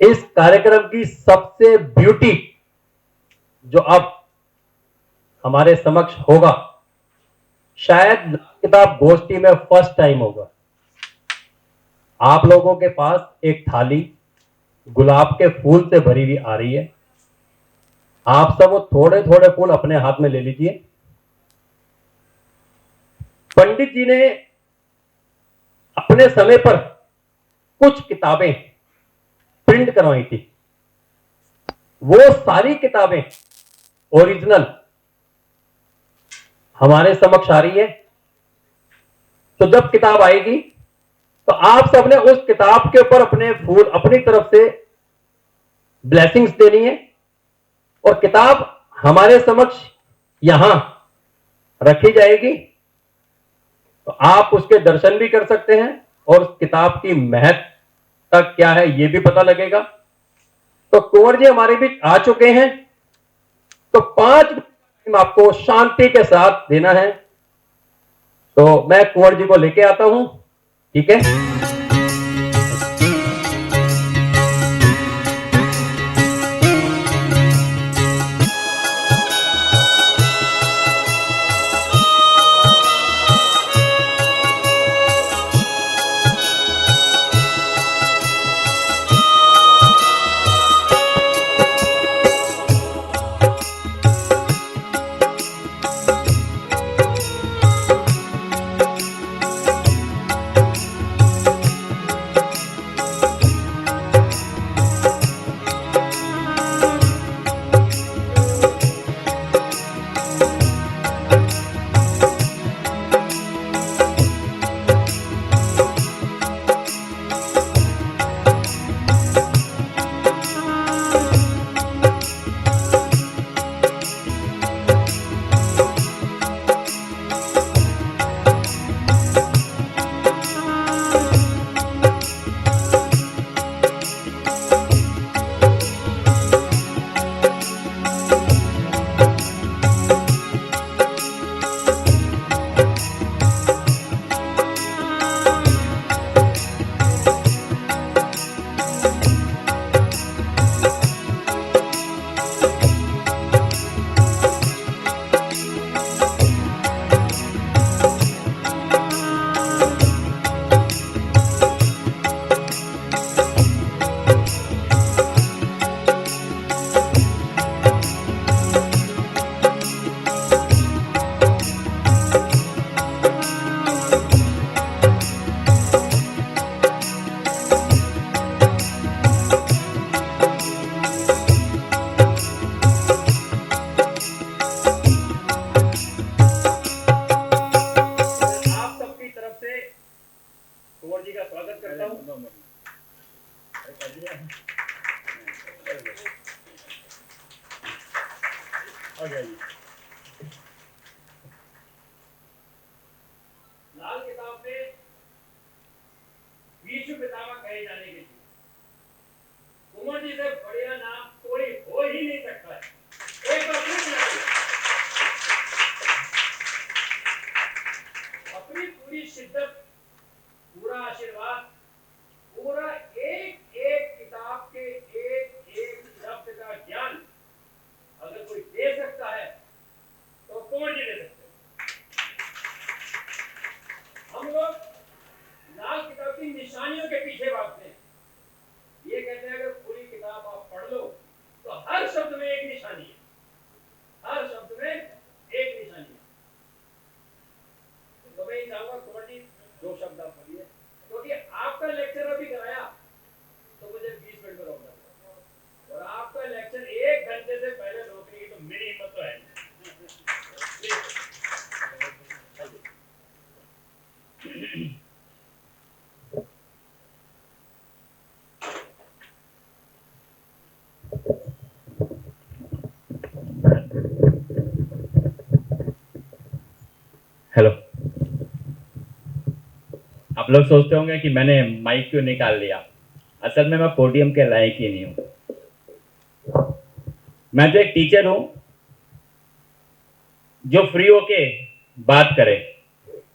इस कार्यक्रम की सबसे ब्यूटी जो अब हमारे समक्ष होगा, शायद किताब गोष्ठी में फर्स्ट टाइम होगा। आप लोगों के पास एक थाली गुलाब के फूल से भरी हुई आ रही है। आप सब वो थोड़े थोड़े फूल अपने हाथ में ले लीजिए। पंडित जी ने अपने समय पर कुछ किताबें प्रिंट करवाई थी। वो सारी किताबें ओरिजिनल हमारे समक्ष आ रही है। तो जब किताब आएगी तो आप सबने उस किताब के ऊपर अपने फूल अपनी तरफ से ब्लेसिंग्स देनी है और किताब हमारे समक्ष यहां रखी जाएगी। तो आप उसके दर्शन भी कर सकते हैं और उस किताब की महत्ता क्या है यह भी पता लगेगा। तो कुंवर जी हमारे बीच आ चुके हैं। तो 5 मिनट आपको शांति के साथ देना है। तो मैं कुंवर जी को लेके आता हूं, ठीक है। कुंवर जी का स्वागत करता हूं। लाल किताब में विश्व पितामह कहे जाने के लिए कुंवर जी से बढ़िया नाम कोई हो ही नहीं सकता है। एक बार अपनी पूरी शिद्दत, पूरा आशीर्वाद, पूरा एक एक किताब के एक एक शब्द का ज्ञान अगर कोई दे सकता है तो कुंवर जी दे सकते हैं। हम लोग लाल किताब की निशानियों के पीछे भागते हैं। ये कहते हैं अगर पूरी किताब आप पढ़ लो तो हर शब्द में एक निशानी है, हर शब्द में एक निशानी है। तो मैं ये चाहूंगा कुंवर जी दो शब्द आप पढ़िए, क्योंकि आपका लेक्चर अभी कराया तो मुझे 20 मिनट में रोकना था और आपका लेक्चर 1 घंटे से पहले रोकने की तो मेरी हिम्मत तो है नहीं। हेलो, आप लोग सोचते होंगे कि मैंने माइक क्यों निकाल लिया। असल में मैं पोडियम के लायक ही नहीं हूं। मैं तो एक टीचर हूं जो फ्री होके बात करे।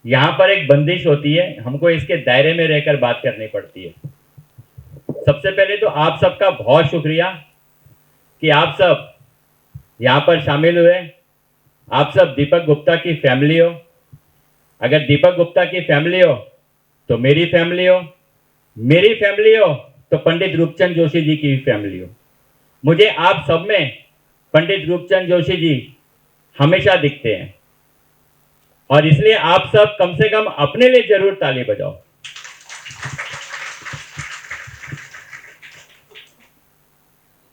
यहां पर एक बंदिश होती है, हमको इसके दायरे में रहकर बात करनी पड़ती है। सबसे पहले तो आप सबका बहुत शुक्रिया कि आप सब यहाँ पर शामिल हुए। आप सब दीपक गुप्ता की फैमिली हो। अगर दीपक गुप्ता की फैमिली हो तो मेरी फैमिली हो, मेरी फैमिली हो तो पंडित रूपचंद जोशी जी की फैमिली हो। मुझे आप सब में पंडित रूपचंद जोशी जी हमेशा दिखते हैं और इसलिए आप सब कम से कम अपने लिए जरूर ताली बजाओ।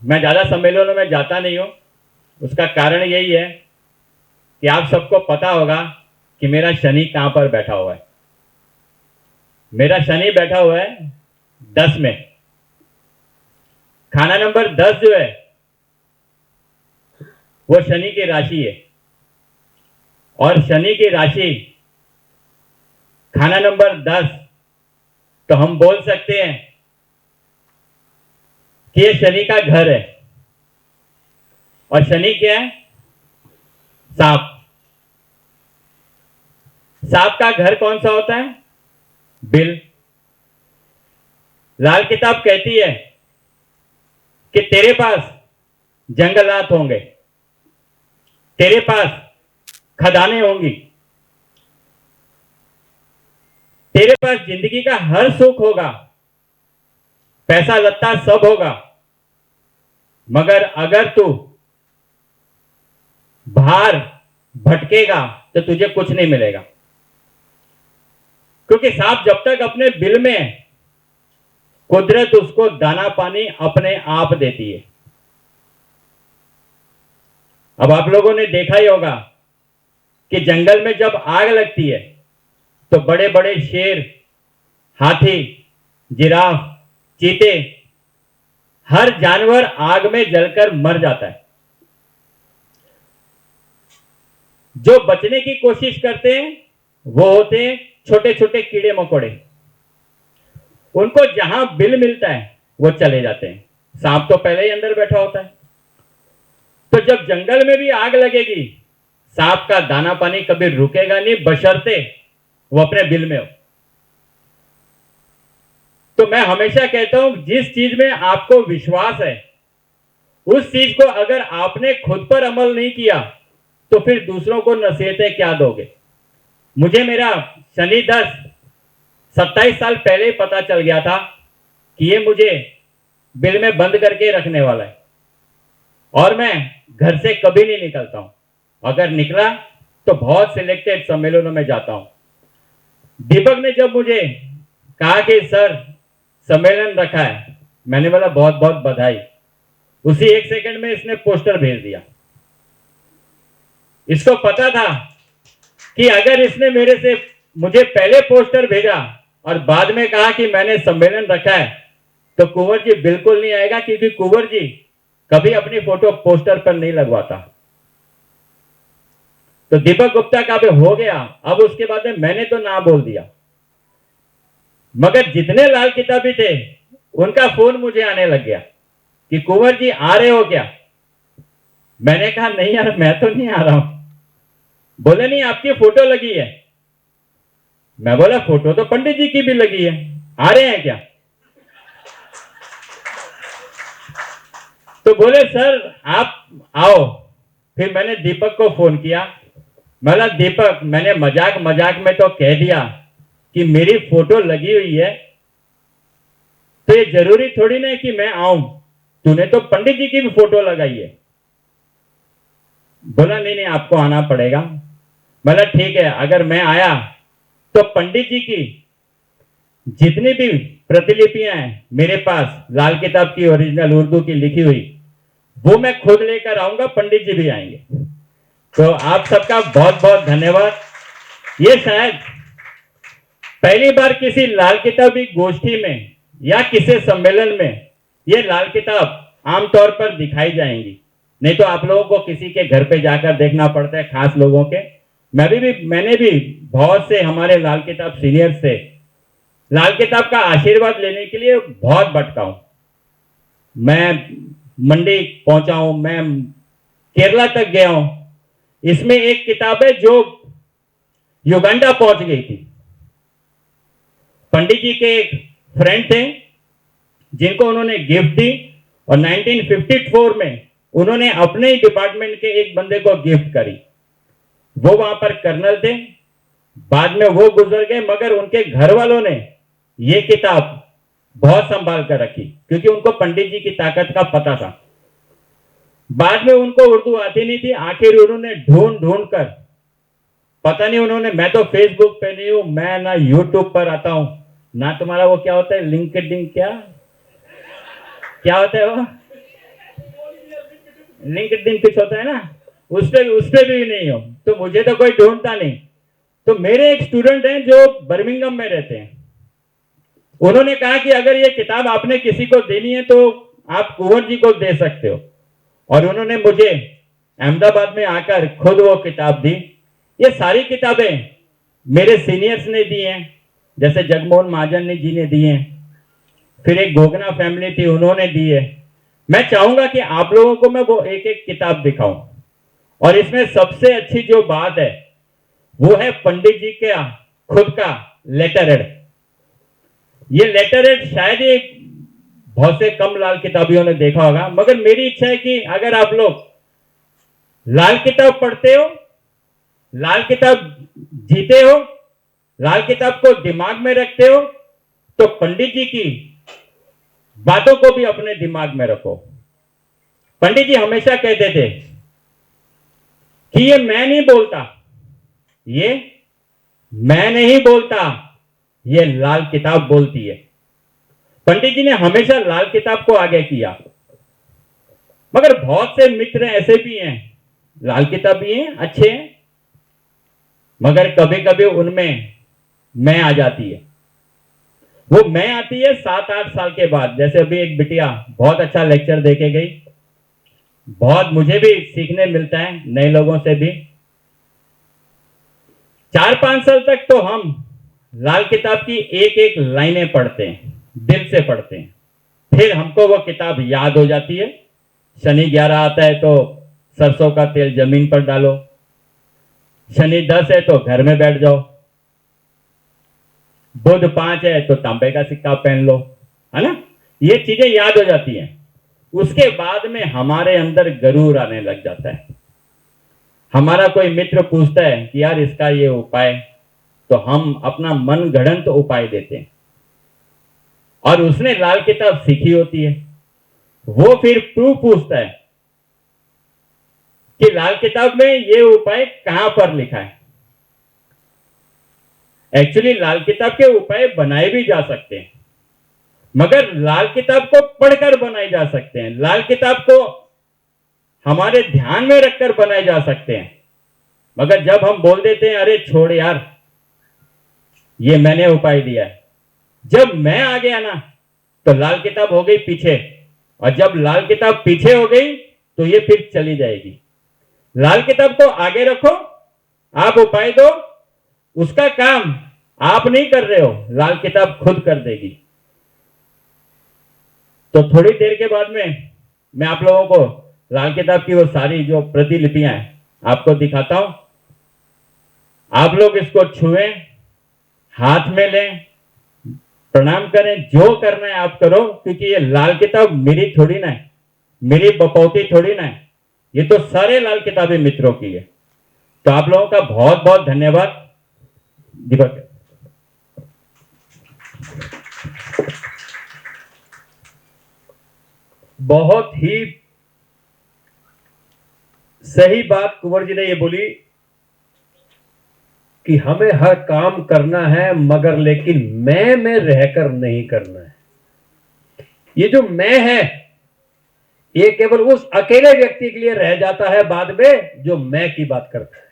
मैं ज्यादा सम्मेलनों में जाता नहीं हूं, उसका कारण यही है कि आप सबको पता होगा कि मेरा शनि कहां पर बैठा हुआ है। मेरा शनि बैठा हुआ है 10 में। खाना नंबर 10 जो है वो शनि की राशि है और शनि की राशि खाना नंबर 10, तो हम बोल सकते हैं कि ये शनि का घर है। और शनि क्या है? सांप। सांप का घर कौन सा होता है? बिल। लाल किताब कहती है कि तेरे पास जंगलात होंगे, तेरे पास खदानें होंगी, तेरे पास जिंदगी का हर सुख होगा, पैसा लत्ता सब होगा, मगर अगर तू बाहर भटकेगा तो तुझे कुछ नहीं मिलेगा। क्योंकि सांप जब तक अपने बिल में है, कुदरत उसको दाना पानी अपने आप देती है। अब आप लोगों ने देखा ही होगा कि जंगल में जब आग लगती है तो बड़े बड़े शेर, हाथी, जिराफ, चीते, हर जानवर आग में जलकर मर जाता है। जो बचने की कोशिश करते हैं वो होते हैं छोटे छोटे कीड़े मकोड़े। उनको जहां बिल मिलता है वो चले जाते हैं। सांप तो पहले ही अंदर बैठा होता है। तो जब जंगल में भी आग लगेगी, सांप का दाना पानी कभी रुकेगा नहीं, बशर्ते वो अपने बिल में हो। तो मैं हमेशा कहता हूं, जिस चीज में आपको विश्वास है उस चीज को अगर आपने खुद पर अमल नहीं किया तो फिर दूसरों को नसीहतें क्या दोगे। मुझे मेरा शनि 10 27 साल पहले ही पता चल गया था कि ये मुझे बिल में बंद करके रखने वाला है और मैं घर से कभी नहीं निकलता हूं। अगर निकला तो बहुत सिलेक्टेड सम्मेलनों में जाता हूं। दीपक ने जब मुझे कहा कि सर सम्मेलन रखा है, मैंने बोला बहुत बहुत बधाई। उसी 1 सेकंड में इसने पोस्टर भेज दिया। इसको पता था कि अगर इसने मुझे पहले पोस्टर भेजा और बाद में कहा कि मैंने सम्मेलन रखा है तो कुंवर जी बिल्कुल नहीं आएगा, क्योंकि कुंवर जी कभी अपनी फोटो पोस्टर पर नहीं लगवाता। तो दीपक गुप्ता का भी हो गया। अब उसके बाद में मैंने तो ना बोल दिया, मगर जितने लाल किताबी थे उनका फोन मुझे आने लग गया कि कुंवर जी आ रहे हो क्या। मैंने कहा नहीं यार, मैं तो नहीं आ रहा हूं। बोले नहीं, आपकी फोटो लगी है। मैं बोला फोटो तो पंडित जी की भी लगी है, आ रहे हैं क्या। तो बोले सर आप आओ। फिर मैंने दीपक को फोन किया। बोला दीपक, मैंने मजाक मजाक में तो कह दिया कि मेरी फोटो लगी हुई है, तो ये जरूरी थोड़ी ना कि मैं आऊं, तूने तो पंडित जी की भी फोटो लगाई है। बोला नहीं नहीं, आपको आना पड़ेगा। बोला ठीक है, अगर मैं आया तो पंडित जी की जितनी भी प्रतिलिपियां हैं मेरे पास, लाल किताब की ओरिजिनल उर्दू की लिखी हुई, वो मैं खुद लेकर आऊंगा, पंडित जी भी आएंगे। तो आप सबका बहुत बहुत धन्यवाद। ये शायद पहली बार किसी लाल किताबी गोष्ठी में या किसी सम्मेलन में ये लाल किताब आमतौर पर दिखाई जाएंगी, नहीं तो आप लोगों को किसी के घर पे जाकर देखना पड़ता है, खास लोगों के। मैंने भी बहुत से हमारे लाल किताब सीनियर से लाल किताब का आशीर्वाद लेने के लिए बहुत भटका हूं। मैं मंडी पहुंचा हूं, मैं केरला तक गया हूं। इसमें एक किताब है जो युगांडा पहुंच गई थी। पंडित जी के एक फ्रेंड थे, जिनको उन्होंने गिफ्ट दी, और 1954 में उन्होंने अपने ही डिपार्टमेंट के एक बंदे को गिफ्ट करी। वो वहां पर कर्नल थे, बाद में वो गुजर गए, मगर उनके घर वालों ने ये किताब बहुत संभाल कर रखी, क्योंकि उनको पंडित जी की ताकत का पता था। बाद में उनको उर्दू आती नहीं थी, आखिर उन्होंने ढूंढ ढूंढ कर, पता नहीं उन्होंने, मैं तो फेसबुक पे नहीं हूं, मैं ना यूट्यूब पर आता हूं, ना तुम्हारा वो क्या होता है लिंक्डइन, क्या होता है वो लिंक्डइन कुछ होता है ना, उस पे भी नहीं हो, तो मुझे तो कोई ढूंढता नहीं। तो मेरे एक स्टूडेंट हैं जो बर्मिंघम में रहते हैं, उन्होंने कहा कि अगर ये किताब आपने किसी को देनी है तो आप कुंवर जी को दे सकते हो, और उन्होंने मुझे अहमदाबाद में आकर खुद वो किताब दी। ये सारी किताबें मेरे सीनियर्स ने दी हैं, जैसे जगमोहन महाजन जी ने दी हैं, फिर एक गोगना फैमिली थी, उन्होंने दी है। मैं चाहूंगा कि आप लोगों को मैं वो एक एक किताब दिखाऊं, और इसमें सबसे अच्छी जो बात है वो है पंडित जी का खुद का लेटर हेड। ये लेटर हेड शायद ही बहुत से कम लाल किताबियों ने देखा होगा, मगर मेरी इच्छा है कि अगर आप लोग लाल किताब पढ़ते हो, लाल किताब जीते हो, लाल किताब को दिमाग में रखते हो, तो पंडित जी की बातों को भी अपने दिमाग में रखो। पंडित जी हमेशा कहते थे कि ये मैं नहीं बोलता, ये मैं नहीं बोलता, ये लाल किताब बोलती है। पंडित जी ने हमेशा लाल किताब को आगे किया। मगर बहुत से मित्र ऐसे भी हैं, लाल किताब भी हैं, अच्छे हैं, मगर कभी कभी उनमें मैं आ जाती है। वो मैं आती है 7-8 साल के बाद। जैसे अभी एक बिटिया बहुत अच्छा लेक्चर देके गई, बहुत मुझे भी सीखने मिलता है नए लोगों से भी। 4-5 साल तक तो हम लाल किताब की एक एक लाइनें पढ़ते हैं, दिल से पढ़ते हैं, फिर हमको वो किताब याद हो जाती है। शनि 11 आता है तो सरसों का तेल जमीन पर डालो, शनि 10 है तो घर में बैठ जाओ, बुध 5 है तो तांबे का सिक्का पहन लो, है ना। ये चीजें याद हो जाती हैं। उसके बाद में हमारे अंदर गरूर आने लग जाता है। हमारा कोई मित्र पूछता है कि यार इसका ये उपाय, तो हम अपना मन गढ़ंत उपाय देते हैं, और उसने लाल किताब सीखी होती है, वो फिर प्रूफ पूछता है कि लाल किताब में ये उपाय कहां पर लिखा है। एक्चुअली लाल किताब के उपाय बनाए भी जा सकते हैं, मगर लाल किताब को पढ़कर बनाए जा सकते हैं, लाल किताब को हमारे ध्यान में रखकर बनाए जा सकते हैं। मगर जब हम बोल देते हैं अरे छोड़ यार, ये मैंने उपाय दिया है, जब मैं आ गया ना तो लाल किताब हो गई पीछे, और जब लाल किताब पीछे हो गई तो ये फिर चली जाएगी। लाल किताब को आगे रखो, आप उपाय दो, उसका काम आप नहीं कर रहे हो, लाल किताब खुद कर देगी। तो थोड़ी देर के बाद में मैं आप लोगों को लाल किताब की वो सारी जो प्रतिलिपियां हैं आपको दिखाता हूं। आप लोग इसको छुएं, हाथ में लें, प्रणाम करें, जो करना है आप करो, क्योंकि ये लाल किताब मेरी थोड़ी ना है, मेरी बपौती थोड़ी ना है, ये तो सारे लाल किताबी मित्रों की है। तो आप लोगों का बहुत बहुत धन्यवाद। दीपक, बहुत ही सही बात कुंवर जी ने ये बोली कि हमें हर काम करना है, मगर लेकिन मैं में रहकर नहीं करना है। ये जो मैं है ये केवल उस अकेले व्यक्ति के लिए रह जाता है बाद में जो मैं की बात करता है।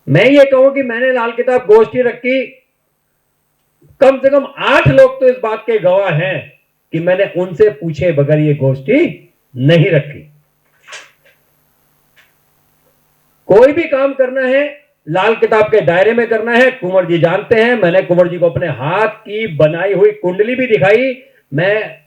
मैं ये कहूं कि मैंने लाल किताब गोष्ठी रखी, कम से कम 8 लोग तो इस बात के गवाह हैं कि मैंने उनसे पूछे बगैर ये गोष्ठी नहीं रखी। कोई भी काम करना है लाल किताब के दायरे में करना है। कुंवर जी जानते हैं, मैंने कुंवर जी को अपने हाथ की बनाई हुई कुंडली भी दिखाई। मैं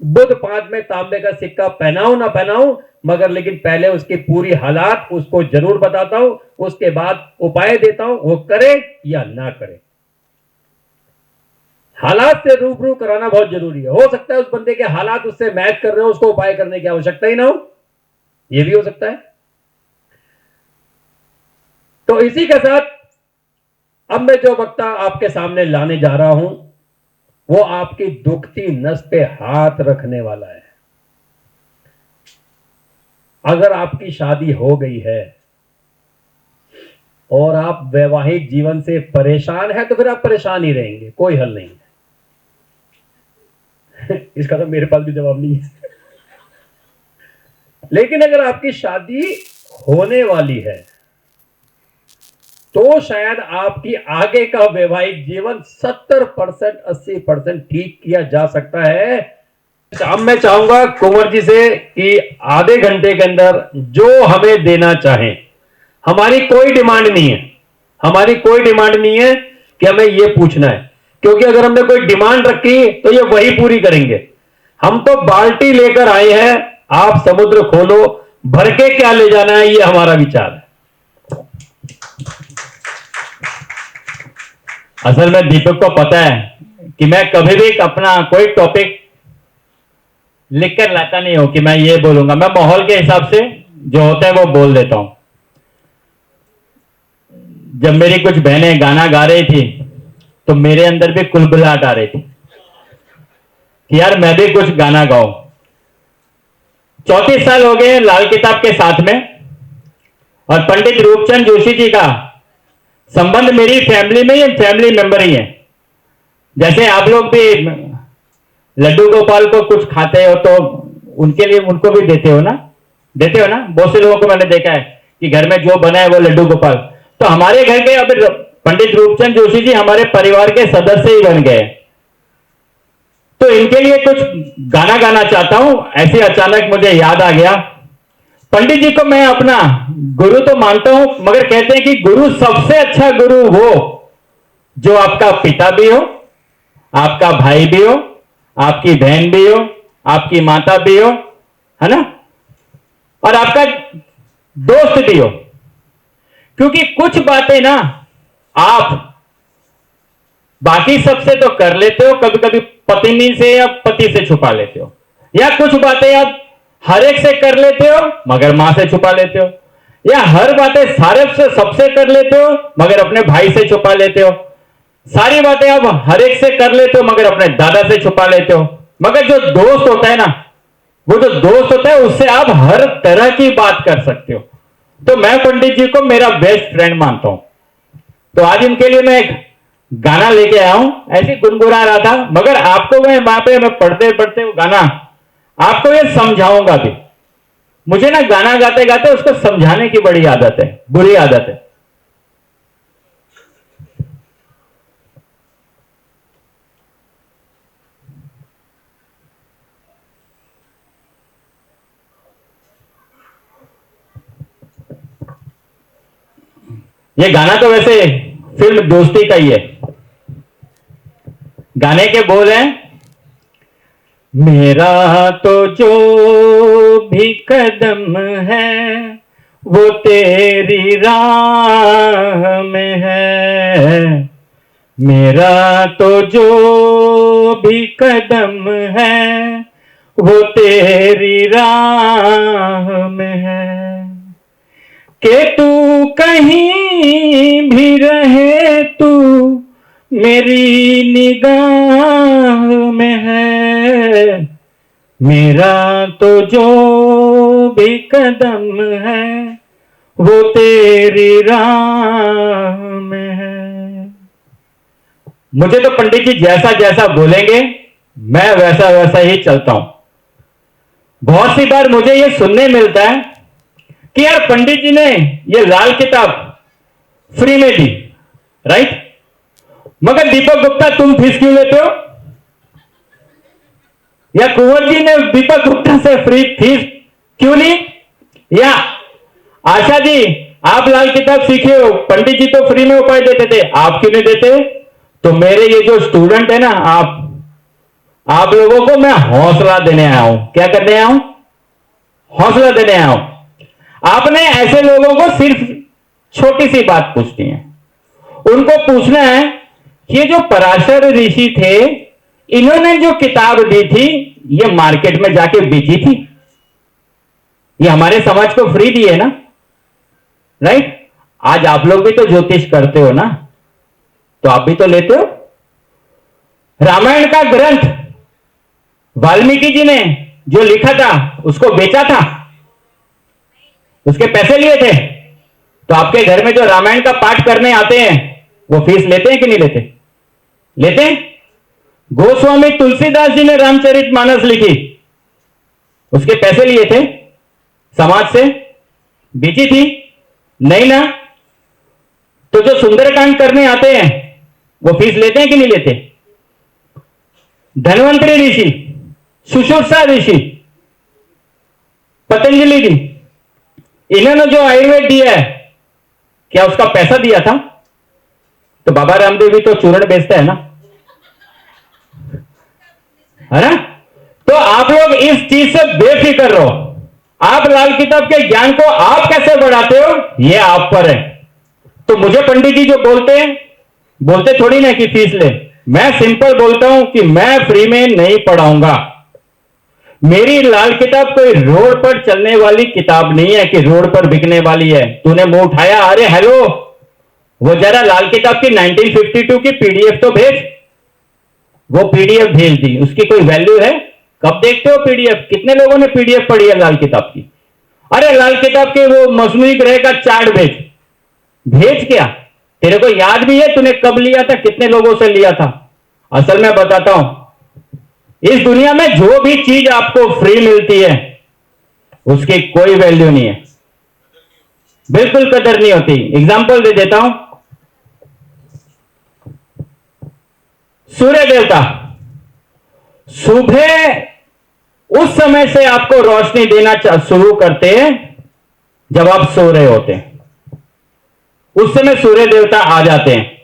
बुध 5 में तांबे का सिक्का पहनाऊं ना पहनाऊं, मगर लेकिन पहले उसकी पूरी हालात उसको जरूर बताता हूं, उसके बाद उपाय देता हूं, वो करे या ना करे। हालात से रूबरू कराना बहुत जरूरी है। हो सकता है उस बंदे के हालात उससे मैच कर रहे हो, उसको उपाय करने की आवश्यकता ही ना हो, यह भी हो सकता है। तो इसी के साथ अब मैं जो वक्ता आपके सामने लाने जा रहा हूं वो आपकी दुखती नस पे हाथ रखने वाला है। अगर आपकी शादी हो गई है और आप वैवाहिक जीवन से परेशान हैं तो फिर आप परेशान ही रहेंगे, कोई हल नहीं है। इसका तो मेरे पास भी जवाब नहीं है। लेकिन अगर आपकी शादी होने वाली है तो शायद आपकी आगे का वैवाहिक जीवन 70% 80% ठीक किया जा सकता है। अब मैं चाहूंगा कुंवर जी से कि आधे घंटे के अंदर जो हमें देना चाहें, हमारी कोई डिमांड नहीं है, हमारी कोई डिमांड नहीं है कि हमें यह पूछना है, क्योंकि अगर हमने कोई डिमांड रखी तो ये वही पूरी करेंगे। हम तो बाल्टी लेकर आए हैं, आप समुद्र खोलो, भर के क्या ले जाना है ये हमारा विचार है। असल में दीपक को पता है कि मैं कभी भी अपना कोई टॉपिक लिख कर लाता नहीं हूं कि मैं ये बोलूंगा, मैं माहौल के हिसाब से जो होता है वो बोल देता हूं। जब मेरी कुछ बहनें गाना गा रही थी तो मेरे अंदर भी कुलबुलाहट आ रही थी कि यार मैं भी कुछ गाना गाऊं। 34 साल हो गए लाल किताब के साथ में, और पंडित रूपचंद जोशी जी का संबंध मेरी फैमिली में ही फैमिली मेंबर ही है। जैसे आप लोग भी लड्डू गोपाल को कुछ खाते हो तो उनके लिए उनको भी देते हो ना, देते हो ना। बहुत से लोगों को मैंने देखा है कि घर में जो बना है वो लड्डू गोपाल। तो हमारे घर के अब पंडित रूपचंद जोशी जी हमारे परिवार के सदस्य ही बन गए। तो इनके लिए कुछ गाना गाना चाहता हूं। ऐसे अचानक मुझे याद आ गया, पंडित जी को मैं अपना गुरु तो मानता हूं, मगर कहते हैं कि गुरु सबसे अच्छा गुरु वो जो आपका पिता भी हो, आपका भाई भी हो, आपकी बहन भी हो, आपकी माता भी हो, है ना, और आपका दोस्त भी हो। क्योंकि कुछ बातें ना आप बाकी सबसे तो कर लेते हो, कभी कभी पत्नी से या पति से छुपा लेते हो, या कुछ बातें आप हर एक से कर लेते हो मगर मां से छुपा लेते हो, या हर बातें सारे से सबसे कर लेते हो मगर अपने भाई से छुपा लेते हो। सारी बातें आप हर एक से कर लेते हो मगर अपने दादा से छुपा लेते हो। मगर जो दोस्त होता है ना, वो जो दोस्त होता है उससे आप हर तरह की बात कर सकते हो। तो मैं पंडित जी को मेरा बेस्ट फ्रेंड मानता हूं। तो आज इनके लिए मैं एक गाना लेके आया हूं, ऐसे गुनगुना रहा था, मगर आपको मैं वहां पे मैं पढ़ते पढ़ते वो गाना आपको ये समझाऊंगा भी। मुझे ना गाना गाते गाते उसको समझाने की बड़ी आदत है, बुरी आदत है। ये गाना तो वैसे फिल्म दोस्ती का ही है। गाने के बोल हैं, मेरा तो जो भी कदम है वो तेरी राह में है। मेरा तो जो भी कदम है वो तेरी राह में है। कि तू कहीं भी रहे तू मेरी निगाह में है। मेरा तो जो भी कदम है वो तेरी राह में है। मुझे तो पंडित जी जैसा जैसा बोलेंगे मैं वैसा वैसा ही चलता हूं। बहुत सी बार मुझे ये सुनने मिलता है कि यार पंडित जी ने ये लाल किताब फ्री में दी, राइट, मगर दीपक गुप्ता तुम फीस क्यों लेते हो? या कुंवर जी ने दीपक गुप्ता से फ्री फीस क्यों ली? या आशा जी आप लाल किताब सीखे हो, पंडित जी तो फ्री में उपाय देते थे, आप क्यों नहीं देते? तो मेरे ये जो स्टूडेंट है ना, आप लोगों को मैं हौसला देने आया हूं। क्या करने आया हूं? हौसला देने आया हूं। आपने ऐसे लोगों को सिर्फ छोटी सी बात पूछनी है। उनको पूछना है ये जो पराशर ऋषि थे, इन्होंने जो किताब दी थी ये मार्केट में जाके बेची थी, ये हमारे समाज को फ्री दी है ना, राइट। आज आप लोग भी तो ज्योतिष करते हो ना, तो आप भी तो लेते हो। रामायण का ग्रंथ वाल्मीकि जी ने जो लिखा था उसको बेचा था, उसके पैसे लिए थे। तो आपके घर में जो रामायण का पाठ करने आते हैं वो फीस लेते हैं कि नहीं लेते? लेते हैं। गोस्वामी तुलसीदास जी ने रामचरितमानस लिखी, उसके पैसे लिए थे, समाज से बेची थी नहीं ना। तो जो सुंदरकांड करने आते हैं वो फीस लेते हैं कि नहीं लेते? धन्वंतरी ऋषि, सुश्रुता ऋषि, पतंजलि जी, इन्होंने जो आयुर्वेद दिया है क्या उसका पैसा दिया था? तो बाबा रामदेव भी तो चूर्ण बेचता है ना, है ना। तो आप लोग इस चीज से बेफिक्र रहो। आप लाल किताब के ज्ञान को आप कैसे बढ़ाते हो ये आप पर है। तो मुझे पंडित जी जो बोलते हैं, बोलते थोड़ी ना कि फीस ले, मैं सिंपल बोलता हूं कि मैं फ्री में नहीं पढ़ाऊंगा। मेरी लाल किताब कोई रोड पर चलने वाली किताब नहीं है कि रोड पर बिकने वाली है। तूने मुंह उठाया, अरे हेलो, वो जरा लाल किताब की 1952 की पीडीएफ तो भेज। वो पीडीएफ भेज दी, उसकी कोई वैल्यू है? कब देखते हो पीडीएफ? कितने लोगों ने पीडीएफ पढ़ी है लाल किताब की? अरे लाल किताब के वो मसनूई ग्रह का चार्ट भेज। भेज क्या? तेरे को याद भी है तूने कब लिया था, कितने लोगों से लिया था? असल में बताता हूं, इस दुनिया में जो भी चीज आपको फ्री मिलती है उसकी कोई वैल्यू नहीं है, बिल्कुल कदर नहीं होती। एग्जांपल दे देता हूं, सूर्य देवता सुबह उस समय से आपको रोशनी देना शुरू करते हैं जब आप सो रहे होते हैं। उस समय सूर्य देवता आ जाते हैं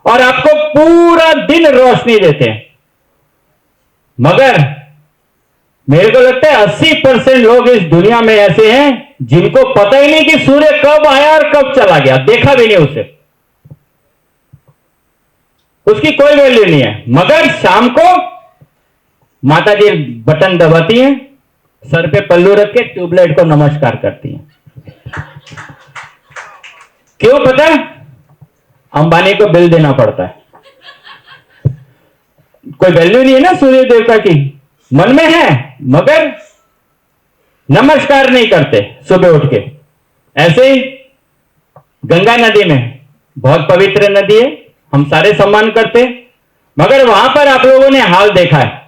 और आपको पूरा दिन रोशनी देते हैं। मगर मेरे को लगता है 80% लोग इस दुनिया में ऐसे हैं जिनको पता ही नहीं कि सूर्य कब आया और कब चला गया, देखा भी नहीं उसे, उसकी कोई वैल्यू नहीं है। मगर शाम को माता जी बटन दबाती हैं, सर पे पल्लू रख के ट्यूबलाइट को नमस्कार करती हैं। क्यों पता है? अंबानी को बिल देना पड़ता है। कोई वैल्यू नहीं है ना सूर्य देवता की, मन में है मगर नमस्कार नहीं करते सुबह उठ के। ऐसे ही गंगा नदी में, बहुत पवित्र नदी है, हम सारे सम्मान करते हैं, मगर वहां पर आप लोगों ने हाल देखा है,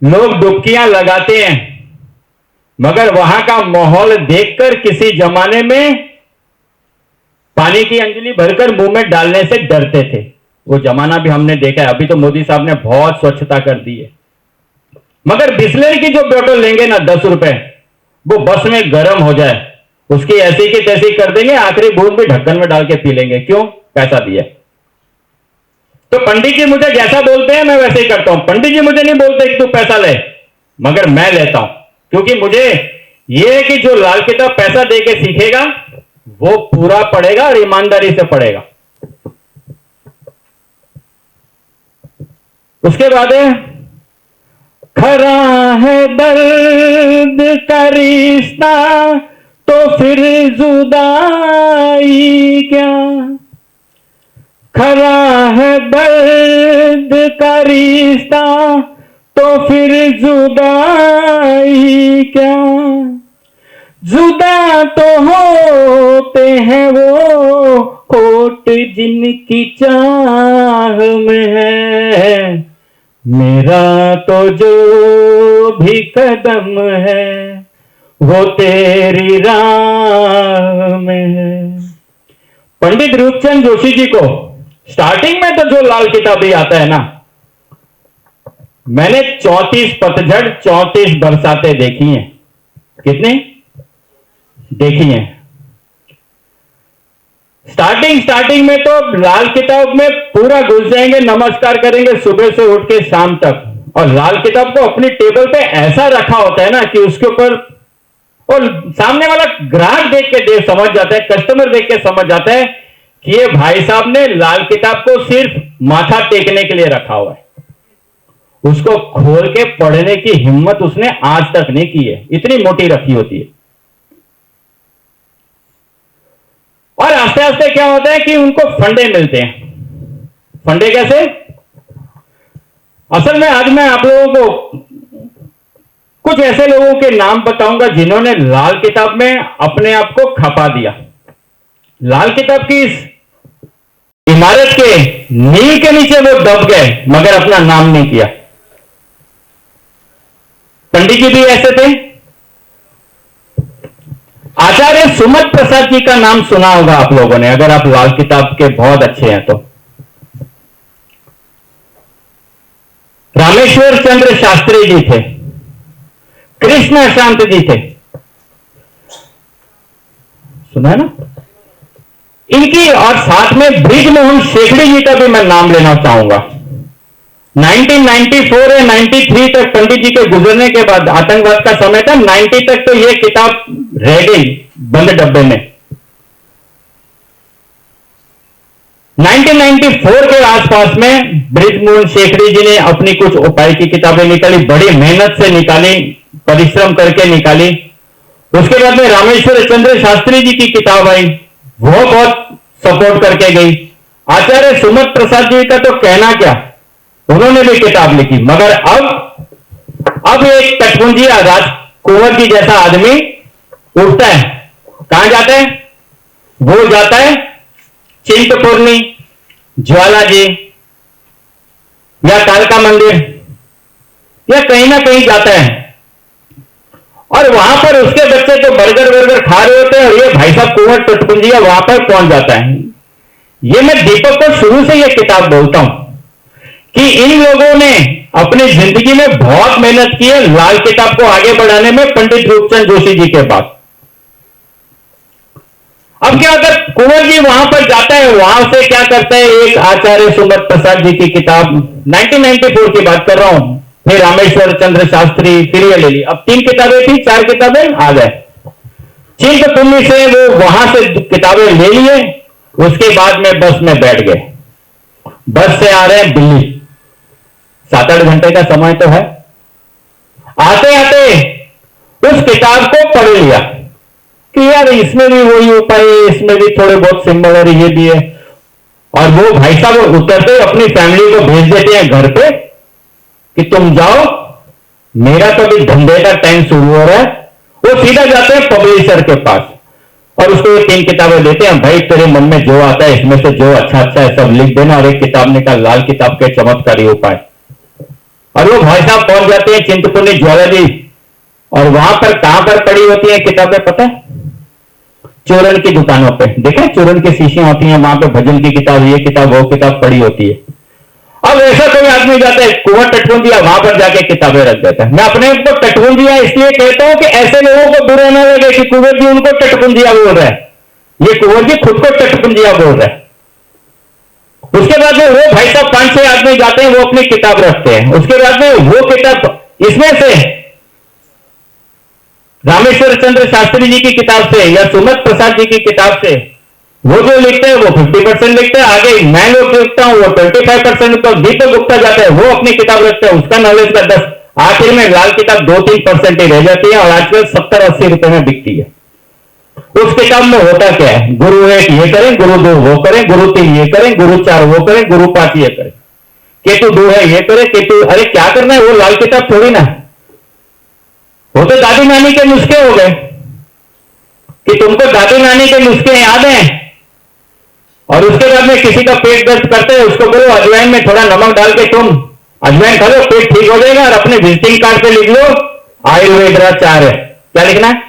लोग डुबकियां लगाते हैं मगर वहां का माहौल देखकर किसी जमाने में पानी की अंजलि भरकर मुंह में डालने से डरते थे। वो जमाना भी हमने देखा है। अभी तो मोदी साहब ने बहुत स्वच्छता कर दी है, मगर बिस्लेरी की जो बोतल लेंगे ना 10 रुपए, वो बस में गर्म हो जाए उसकी ऐसी की तैसी कर देंगे, आखिरी बूंद भी ढक्कन में डाल के पी लेंगे। क्यों? पैसा दिया। तो पंडित जी मुझे जैसा बोलते हैं मैं वैसे ही करता हूं। पंडित जी मुझे नहीं बोलते कि तू पैसा ले, मगर मैं लेता हूं, क्योंकि मुझे यह है कि जो लाल किताब पैसा दे के सीखेगा वो पूरा पढ़ेगा और ईमानदारी से पढ़ेगा। उसके बाद है, खरा है दर्द का रिश्ता तो फिर जुदाई क्या, खरा है दर्द का रिश्ता तो फिर जुदाई क्या, जुदा तो होते हैं वो कोट जिनकी चाह में है, मेरा तो जो भी कदम है वो तेरी राह में है। पंडित रूपचंद जोशी जी को स्टार्टिंग में तो जो लाल किताबी आता है ना, मैंने 34 पतझड़ 34 बरसातें देखी हैं। कितनी देखी हैं? स्टार्टिंग में तो लाल किताब में पूरा घुस जाएंगे, नमस्कार करेंगे सुबह से उठ के शाम तक, और लाल किताब को अपनी टेबल पे ऐसा रखा होता है ना कि उसके ऊपर, और सामने वाला ग्राहक देख के समझ जाता है, कस्टमर देख के समझ जाता है कि ये भाई साहब ने लाल किताब को सिर्फ माथा टेकने के लिए रखा हुआ है, उसको खोल के पढ़ने की हिम्मत उसने आज तक नहीं की है, इतनी मोटी रखी होती है। और आस्ते आस्ते क्या होता है कि उनको फंडे मिलते हैं। फंडे कैसे? असल में आज मैं आप लोगों को कुछ ऐसे लोगों के नाम बताऊंगा जिन्होंने लाल किताब में अपने आप को खपा दिया। लाल किताब की इस इमारत के नींव के नीचे वो दब गए मगर अपना नाम नहीं किया। पंडित जी भी ऐसे थे। आचार्य सुमत प्रसाद जी का नाम सुना होगा आप लोगों ने, अगर आप लाल किताब के बहुत अच्छे हैं तो। रामेश्वर चंद्र शास्त्री जी थे, कृष्ण शांत जी थे, सुना है ना इनकी, और साथ में ब्रिजमोहन शेखड़ी जी का भी मैं नाम लेना चाहूंगा। 1994 या 93 तक पंडित जी के गुजरने के बाद, आतंकवाद का समय था, 90 तक तो यह किताब रह गई बंद डब्बे में। 1994 के आसपास में ब्रिजमोहन शेखड़ी जी ने अपनी कुछ उपाय की किताबें निकाली, बड़ी मेहनत से निकाली, परिश्रम करके निकाली। उसके बाद में रामेश्वर चंद्र शास्त्री जी की किताब आई, वो बहुत सपोर्ट करके गई। आचार्य सुमत प्रसाद जी का तो कहना क्या, उन्होंने भी किताब लिखी। मगर अब एक कटपुंजिया राज कुंवर जी जैसा आदमी उठता है, कहां जाता है? वो जाता है चिंतपूर्णी, ज्वाला जी या कालका मंदिर या कहीं ना कहीं जाता है, और वहां पर उसके बच्चे तो बर्गर खा रहे होते हैं और ये भाई साहब कुंवर टटपुंजिया वहां पर पहुंच जाता है। ये मैं दीपक को शुरू से ये किताब बोलता हूं कि इन लोगों ने अपनी जिंदगी में बहुत मेहनत की है लाल किताब को आगे बढ़ाने में, पंडित रूपचंद जोशी जी के बाद। अब क्या अगर कुंवर जी वहां पर जाता है, वहां से क्या करता है, एक आचार्य सुमत प्रसाद जी की किताब, 1994 की बात कर रहा हूं, फिर रामेश्वर चंद्र शास्त्री, फिर ये ले ली। अब 3 किताबें थी, 4 किताबें आ गए। चिंतपूर्णी से वो वहां से किताबें ले लिए, उसके बाद में बस में बैठ गए। बस से आ रहे हैं दिल्ली, 7-8 घंटे का समय तो है। आते आते उस किताब को पढ़ लिया कि यार इसमें भी वही उपाय है, इसमें भी थोड़े बहुत सिंबल और ये भी है। और वो भाई साहब उतरते अपनी फैमिली को भेज देते हैं घर पे कि तुम जाओ, मेरा तो अभी धंधे का टाइम शुरू हो रहा है। वो सीधा जाते हैं पब्लिशर के पास और उसको ये 3 किताबें देते हैं, भाई तेरे मन में जो आता है इसमें से जो अच्छा है सब लिख देना, और एक किताब निकाल, लाल किताब के चमत्कारी उपाय। और वो भाई साहब पहुंच जाते हैं चिंतपूर्णी ज्वाला जी, और वहां पर कहां पर पड़ी होती है किताबें पता है? चूरन की दुकानों पे। देखा चूरन की शीशियां होती हैं, वहां पे भजन की किताब, ये किताब, वो किताब पड़ी होती है। अब ऐसा कोई आदमी जाता है कुंवर टटपुंजिया, वहां पर जाके किताबें रख देता है। मैं अपने को टटपुंजिया इसलिए कहता हूं कि ऐसे लोगों को बुरा ना लगे कि कुंवर जी उनको टटपुंजिया बोल रहे हैं, ये कुंवर जी खुद को टटपुंजिया बोल रहे हैं। उसके बाद में वो भाई साहब 5-6 आदमी जाते हैं, वो अपनी किताब रखते हैं। उसके बाद में वो किताब, इसमें से रामेश्वर चंद्र शास्त्री जी की किताब से या सुमत प्रसाद जी की किताब से वो जो लिखते हैं वो 50% लिखते हैं, आगे मैं लोग लिखता हूं वो 25% पर दीपक गुप्ता जाता है, वो अपनी किताब रखता है, उसका नॉलेज का 10, आखिर में लाल किताब 2-3% ही रह जाती है और आजकल 70-80 रुपए में बिकती है। उस किताब में होता क्या है? गुरु 1 ये करें, गुरु 2 वो करें, गुरु 3 ये करें, गुरु 4 वो करें, गुरु 5 ये करें, केतु 2 है ये करें, केतु, अरे क्या करना है? वो लाल किताब थोड़ी ना, वो तो दादी नानी के नुस्खे हो गए कि तुमको दादी नानी के नुस्खे याद हैं। और उसके बाद में किसी का पेट दर्द करते हैं, उसको बोलो अजवाइन में थोड़ा नमक डाल के तुम अजवाइन खा लो, पेट ठीक हो जाएगा। और अपने विजिटिंग कार्ड पे लिख लो आयुर्वेदाचार्य, क्या लिखना है?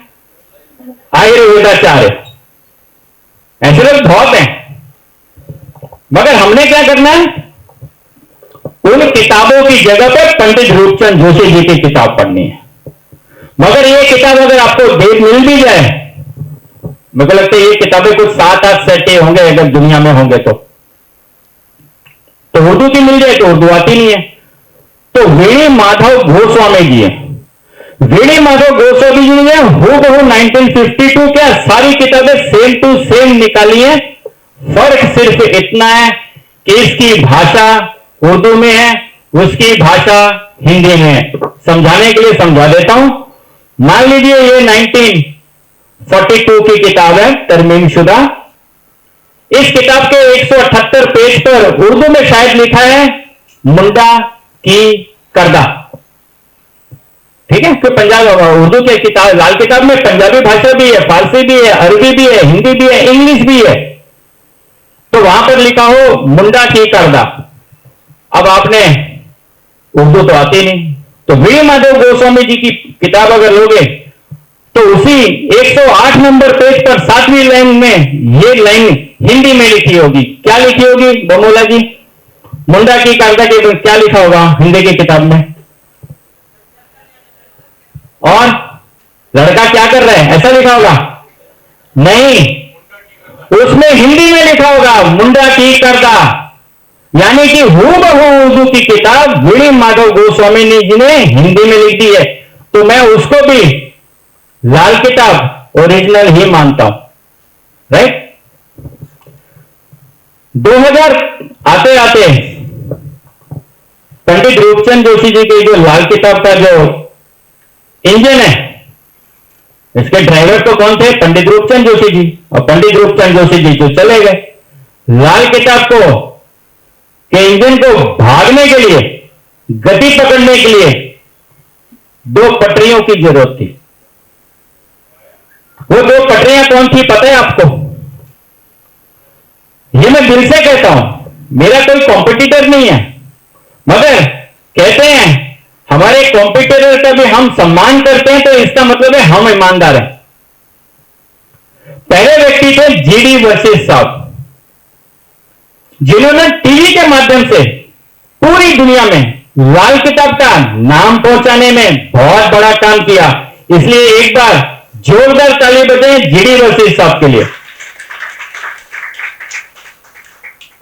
आयुर्वेदाचार्य। ऐसे लोग बहुत हैं, मगर हमने क्या करना है? उन किताबों की जगह पर पंडित रूपचंद जोशी जी की किताब पढ़नी है। मगर ये किताब अगर आपको देख मिल भी जाए, मुझे लगता है ये किताबें कुछ 7-8 सेट होंगे अगर दुनिया में होंगे तो उर्दू की मिल जाए तो उर्दू आती नहीं है। तो वीणी माधव गोस्वामी जी है, वीणी माधव गोस्वामी जी ने हूबहू 1952 क्या सारी किताबें सेम टू सेम निकाली है, फर्क सिर्फ इतना है कि इसकी भाषा उर्दू में है, उसकी भाषा हिंदी में है। समझाने के लिए समझा देता हूं। मान लीजिए ये 1942 की किताब है, तरमीम शुदा। इस किताब के 178 पेज पर उर्दू में शायद लिखा है मुंडा की करदा। ठीक है, तो पंजाब उर्दू के किताब, लाल किताब में पंजाबी भाषा भी है, फारसी भी है, अरबी भी है, हिंदी भी है, इंग्लिश भी है। तो वहां पर लिखा हो मुंडा की करदा। अब आपने उर्दू तो आती नहीं, तो वीर माधव गोस्वामी जी की किताब अगर लोगे तो उसी 108 नंबर पेज पर 7वीं लाइन में ये लाइन हिंदी में लिखी होगी। क्या लिखी होगी बमोला जी? मुंडा की करदा के क्या लिखा होगा हिंदी की किताब में? और लड़का क्या कर रहा है, ऐसा लिखा होगा? नहीं, उसमें हिंदी में लिखा होगा मुंडा की करदा। यानी कि हूबहू उर्दू की किताब वीर माधव गोस्वामी जी ने हिंदी में लिख दी है। तो मैं उसको भी लाल किताब ओरिजिनल ही मानता हूं। राइट? 2000 आते आते पंडित रूपचंद जोशी जी की जो लाल किताब का जो इंजन है, इसके ड्राइवर तो कौन थे? पंडित रूपचंद जोशी जी। और पंडित रूपचंद जोशी जी जो चले गए, लाल किताब को के इंजन को भागने के लिए, गति पकड़ने के लिए 2 पटरियों की जरूरत थी। वो 2 पटरियां कौन थी पता है आपको? ये मैं दिल से कहता हूं, मेरा कोई कॉम्पिटिटर नहीं है, मगर कहते हैं हमारे कॉम्पिटिटर का भी हम सम्मान करते हैं तो इसका मतलब है हम ईमानदार हैं। पहले व्यक्ति थे जीडी वशिष्ठ साहब, जिन्होंने टीवी के माध्यम से पूरी दुनिया में लाल किताब का नाम पहुंचाने में बहुत बड़ा काम किया। इसलिए एक बार जोरदार ताली बजाएं जीडी वशिष्ठ साहब के लिए।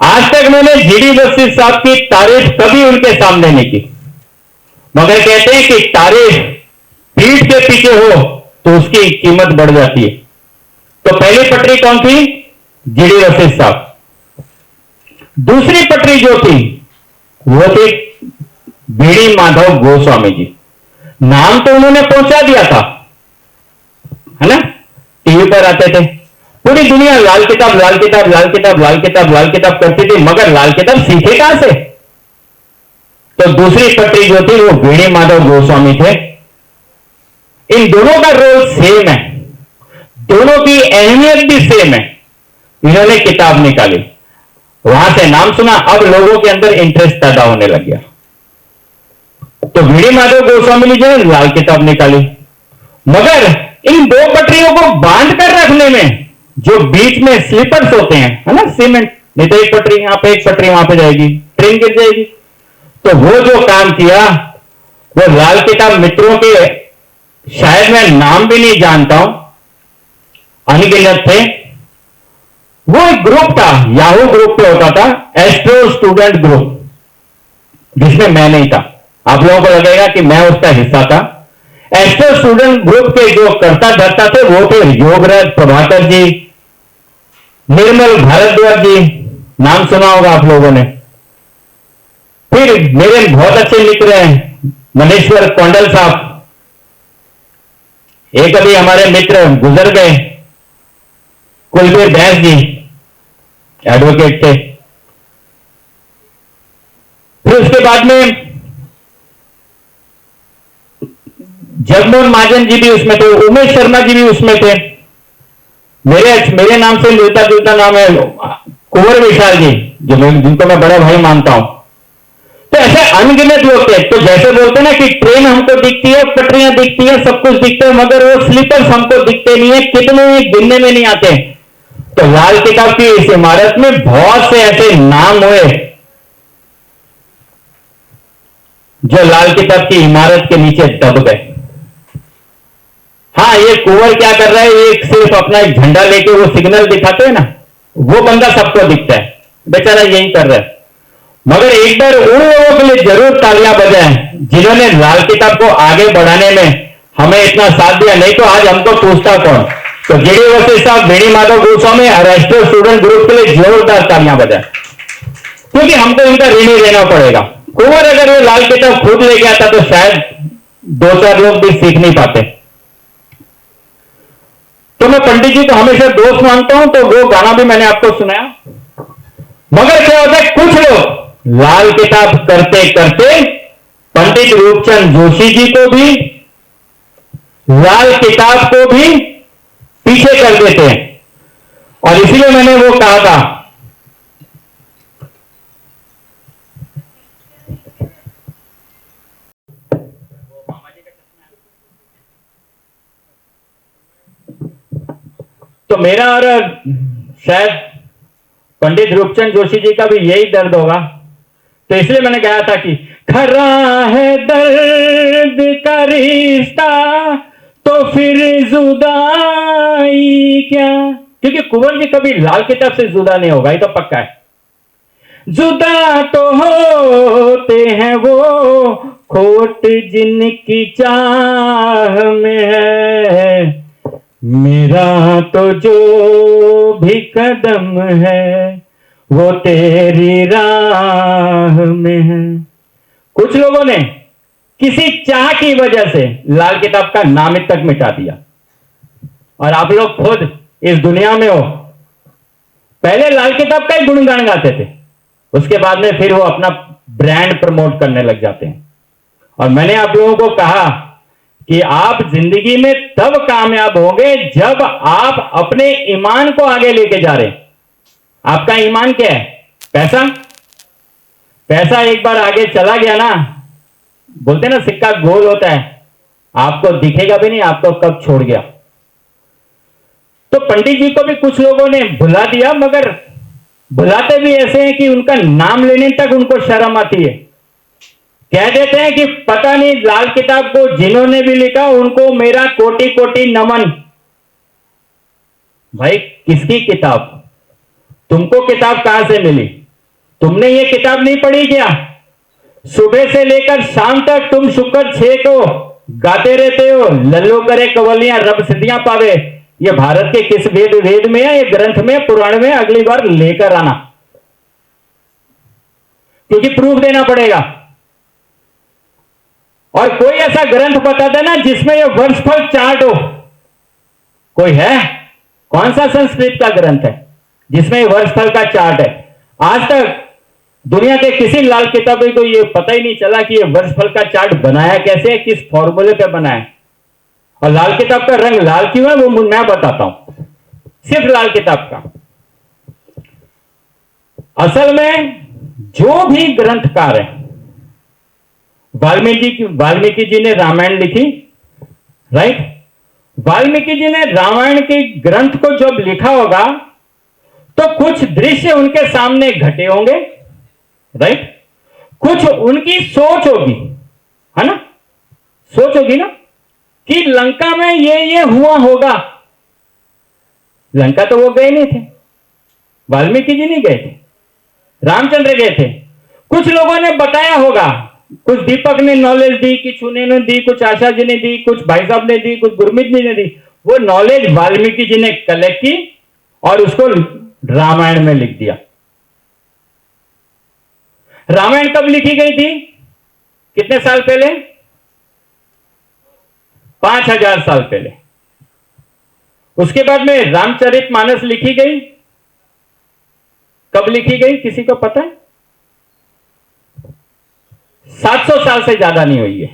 आज तक मैंने जीडी वशिष्ठ साहब की तारीफ कभी उनके सामने नहीं की, मगर कहते हैं कि तारीफ पीठ के पीछे हो तो उसकी कीमत बढ़ जाती है। तो पहली पटरी कौन थी? जीडी वशिष्ठ साहब। दूसरी पटरी जो थी वो थी वीर माधव गोस्वामी जी। नाम तो उन्होंने पहुंचा दिया था, है ना? टीवी पर आते थे, पूरी दुनिया लाल किताब लाल किताब लाल किताब लाल किताब लाल किताब करती थी, मगर लाल किताब सीखे कहां से? तो दूसरी पटरी जो थी वो वीर माधव गोस्वामी थे। इन दोनों का रोल सेम है, दोनों की अहमियत भी सेम है। इन्होंने किताब निकाली, वहां से नाम सुना, अब लोगों के अंदर इंटरेस्ट पैदा होने लग गया। तो वीर माधव गोस्वामी जी ने लाल किताब निकाली, मगर इन 2 पटरियों को बांध कर रखने में जो बीच में स्लीपर्स होते हैं, है ना, सीमेंट, नहीं तो एक पटरी यहां पे एक पटरी वहां पे जाएगी, ट्रेन गिर जाएगी। तो वो जो काम किया वो लाल किताब मित्रों के, शायद मैं नाम भी नहीं जानता हूं, अनगिनत थे। वो एक ग्रुप था, याहू ग्रुप पे होता था, एस्ट्रो स्टूडेंट ग्रुप, जिसमें मैं नहीं था। आप लोगों को लगेगा कि मैं उसका हिस्सा था। एस्ट्रो स्टूडेंट ग्रुप के जो कर्ता धर्ता थे वो थे योगराज प्रभाकर जी, निर्मल भारद्वाज जी, नाम सुना होगा आप लोगों ने। फिर मेरे बहुत अच्छे मित्र हैं मनेश्वर कौंडल साहब, एक अभी हमारे मित्र गुजर गए, कुलबीर बैस जी एडवोकेट थे। फिर उसके बाद में जगमोहन महाजन जी भी उसमें थे, उमेश शर्मा जी भी उसमें थे। मेरे नाम से मिलता जुलता नाम है कुंवर विशाल जी, जिनको मैं बड़ा भाई मानता हूं। तो ऐसे अनगिनत लोग थे। तो जैसे बोलते हैं ना कि ट्रेन हमको दिखती है, पटरियां दिखती हैं, सब कुछ दिखता है, मगर वो स्लीपर्स हमको दिखते नहीं है, कितने गिनने में नहीं आते। तो लाल किताब की इस इमारत में बहुत से ऐसे नाम हुए जो लाल किताब की इमारत के नीचे दब गए। हाँ, ये कुंवर क्या कर रहा है, ये सिर्फ अपना एक झंडा लेके वो सिग्नल दिखाते हैं ना, वो बंदा सबको दिखता है, बेचारा यही कर रहा है। मगर एक बार उन लोगों के लिए जरूर तालियां बजाएं जिन्होंने लाल किताब को आगे बढ़ाने में हमें इतना साथ दिया, नहीं तो आज हमको पूछता कौन। तो JD Vashisht sahab, Veni Madhav Goswami, arrested student group के लिए जोरदार तालियां बजाएं, क्योंकि हमको इनका ऋणी रहना पड़ेगा। कुंवर अगर वो लाल किताब खुद ले गया था तो शायद 2-4 लोग भी सीख नहीं पाते। तो मैं पंडित जी को हमेशा दोस्त मानता हूं, तो वो गाना भी मैंने आपको सुनाया। मगर क्या होता है, कुछ लोग लाल किताब करते करते पंडित रूपचंद जोशी जी को भी, लाल किताब को भी पीछे कर देते हैं। और इसीलिए मैंने वो कहा था, तो मेरा और शायद पंडित रूपचंद जोशी जी का भी यही दर्द होगा। तो इसलिए मैंने कहा था कि खरा है दर्द का रिश्ता तो फिर जुदाई क्या, क्योंकि कुंवर जी कभी लाल किताब से जुदा नहीं होगा, ये तो पक्का है। जुदा तो होते हैं वो खोट जिनकी चाह में है, मेरा तो जो भी कदम है वो तेरी राह में है। कुछ लोगों ने किसी चाह की वजह से लाल किताब का नाम तक मिटा दिया। और आप लोग खुद इस दुनिया में हो, पहले लाल किताब का ही गुणगान गाते थे, उसके बाद में फिर वो अपना ब्रांड प्रमोट करने लग जाते हैं। और मैंने आप लोगों को कहा कि आप जिंदगी में तब कामयाब होंगे जब आप अपने ईमान को आगे लेके जा रहे हैं। आपका ईमान क्या है? पैसा। पैसा एक बार आगे चला गया ना, बोलते ना सिक्का गोल होता है, आपको दिखेगा भी नहीं आपको कब छोड़ गया। तो पंडित जी को भी कुछ लोगों ने भुला दिया, मगर भुलाते भी ऐसे हैं कि उनका नाम लेने तक उनको शर्म आती है। कह देते हैं कि पता नहीं लाल किताब को जिन्होंने भी लिखा उनको मेरा कोटि कोटि नमन। भाई किसकी किताब? तुमको किताब कहां से मिली? तुमने ये किताब नहीं पढ़ी क्या? सुबह से लेकर शाम तक तुम शुक्र 6 को गाते रहते हो, लल्लू करे कवलियां रब सिद्धियां पावे। ये भारत के किस वेद में है, ये ग्रंथ में, पुराण में? अगली बार लेकर आना, क्योंकि प्रूफ देना पड़ेगा। और कोई ऐसा ग्रंथ बता देना जिसमें ये वर्षफल चार्ट हो। कोई है? कौन सा संस्कृत का ग्रंथ है जिसमें वर्षफल का चार्ट है? आज तक दुनिया के किसी लाल किताबी को ये पता ही नहीं चला कि ये वर्षफल का चार्ट बनाया कैसे है, किस फॉर्मूले पे बनाया है। और लाल किताब का रंग लाल क्यों है वो मैं बताता हूं, सिर्फ लाल किताब का। असल में जो भी ग्रंथकार है, वाल्मीकि जी ने रामायण लिखी, राइट? वाल्मीकि जी ने रामायण के ग्रंथ को जब लिखा होगा तो कुछ दृश्य उनके सामने घटे होंगे, राइट? कुछ उनकी सोच होगी, है ना? सोच होगी ना कि लंका में ये हुआ होगा। लंका तो वो गए नहीं थे, वाल्मीकि जी नहीं गए थे, रामचंद्र गए थे। कुछ लोगों ने बताया होगा, कुछ दीपक ने नॉलेज दी, कुछ उन्होंने दी, कुछ आशा जी ने दी, कुछ भाई साहब ने दी, कुछ गुरमीत जी ने दी। वो नॉलेज वाल्मीकि जी ने कलेक्ट की और उसको रामायण में लिख दिया। रामायण कब लिखी गई थी? कितने साल पहले? 5000 साल पहले। उसके बाद में रामचरितमानस लिखी गई। कब लिखी गई किसी को पता है? 700 साल से ज्यादा नहीं हुई है,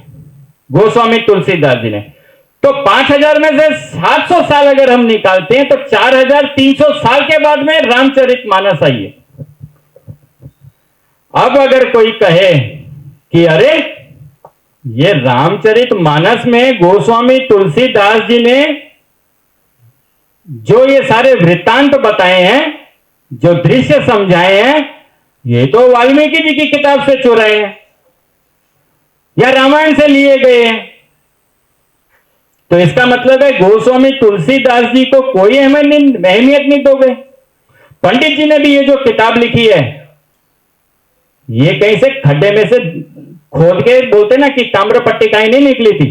गोस्वामी तुलसीदास जी ने। तो 5000 में से 700 साल अगर हम निकालते हैं तो 4300 साल के बाद में रामचरितमानस आई है। अब अगर कोई कहे कि अरे ये रामचरितमानस में गोस्वामी तुलसीदास जी ने जो ये सारे वृत्तांत बताए हैं, जो दृश्य समझाए हैं, ये तो वाल्मीकि जी की किताब से चुराए हैं या रामायण से लिए गए हैं। तो इसका मतलब है गोस्वामी तुलसीदास जी को कोई अहमियत नहीं दोगे। पंडित जी ने भी ये जो किताब लिखी है, ये कहीं से खड्डे में से खोद के, बोलते ना कि ताम्रपट्टी कहीं नहीं निकली थी।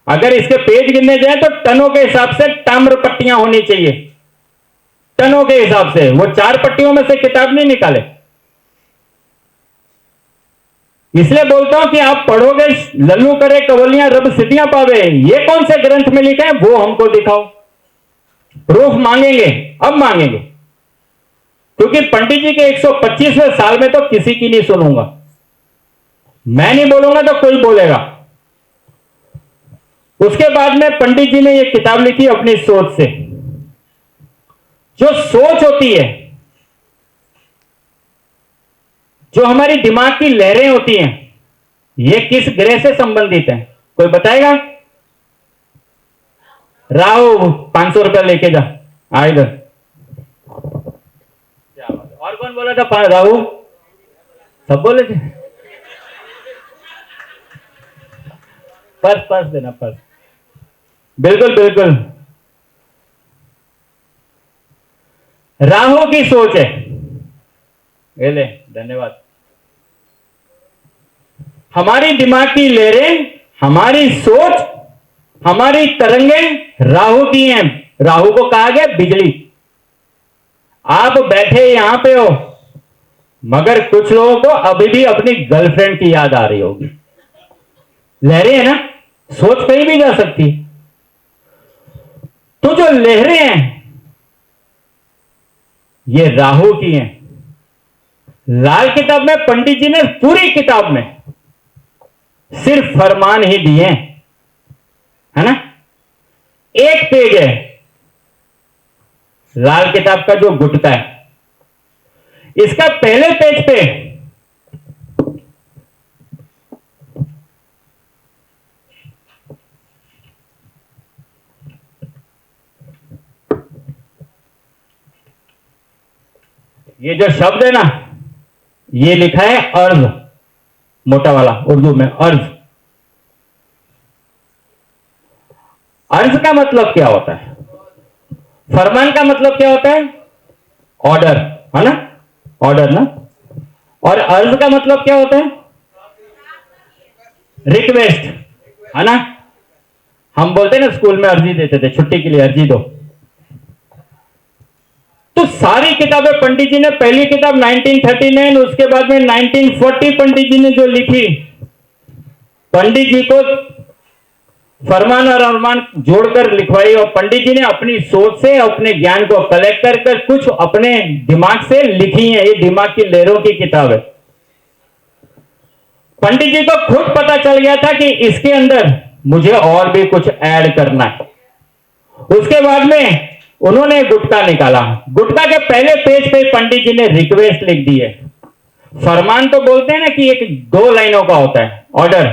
अगर इसके पेज गिनने जाए तो टनों के हिसाब से ताम्र पट्टियां होनी चाहिए, टनों के हिसाब से। वो 4 पट्टियों में से किताब नहीं निकाले। इसलिए बोलता हूं कि आप पढ़ोगे लल्लू करे कवलियां रब सिद्धियां पावे, ये कौन से ग्रंथ में लिखा है वो हमको दिखाओ। प्रूफ मांगेंगे, अब मांगेंगे, क्योंकि पंडित जी के 125वें साल में तो किसी की नहीं सुनूंगा। मैं नहीं बोलूंगा तो कोई बोलेगा। उसके बाद में पंडित जी ने यह किताब लिखी अपनी सोच से। जो सोच होती है, जो हमारी दिमाग की लहरें होती हैं, ये किस ग्रह से संबंधित है कोई बताएगा? राहु 500 रुपया लेके जा, आ इधर। और कौन बोला था? राहु सब बोले थे। पर्स देना, पर्स। बिल्कुल बिल्कुल, राहु की सोच है। ये ले, धन्यवाद। हमारी दिमाग की लहरें, हमारी सोच, हमारी तरंगें राहु की हैं। राहु को कहा गया बिजली। आप बैठे यहां पे हो, मगर कुछ लोगों को अभी भी अपनी गर्लफ्रेंड की याद आ रही होगी। लहरें है ना, सोच कहीं भी जा सकती है। तो जो लहरें हैं ये राहु की हैं। लाल किताब में पंडित जी ने पूरी किताब में सिर्फ फरमान ही दिए, है ना। एक पेज है लाल किताब का जो गुटका है, इसका पहले पेज पे ये जो शब्द है ना, ये लिखा है अर्ज, मोटा वाला उर्दू में अर्ज। अर्ज का मतलब क्या होता है? फरमान का मतलब क्या होता है? ऑर्डर, है ना, ऑर्डर ना। और अर्ज का मतलब क्या होता है? रिक्वेस्ट, है ना। हम बोलते हैं ना स्कूल में अर्जी देते थे, छुट्टी के लिए अर्जी दो। तो सारी किताबें पंडित जी ने, पहली किताब 1939, उसके बाद में 1940 पंडित जी ने जो लिखी, पंडित जी को फरमान और अरमान जोड़कर लिखवाई। और पंडित जी ने अपनी सोच से, अपने ज्ञान को कलेक्ट कर कुछ अपने दिमाग से लिखी है। ये दिमाग की लहरों की किताब है। पंडित जी को खुद पता चल गया था कि इसके अंदर मुझे और भी कुछ ऐड करना है। उसके बाद में उन्होंने गुटका निकाला। गुटका के पहले पेज पे पंडित जी ने रिक्वेस्ट लिख दी है। फरमान तो बोलते हैं ना कि एक 2 लाइनों का होता है ऑर्डर,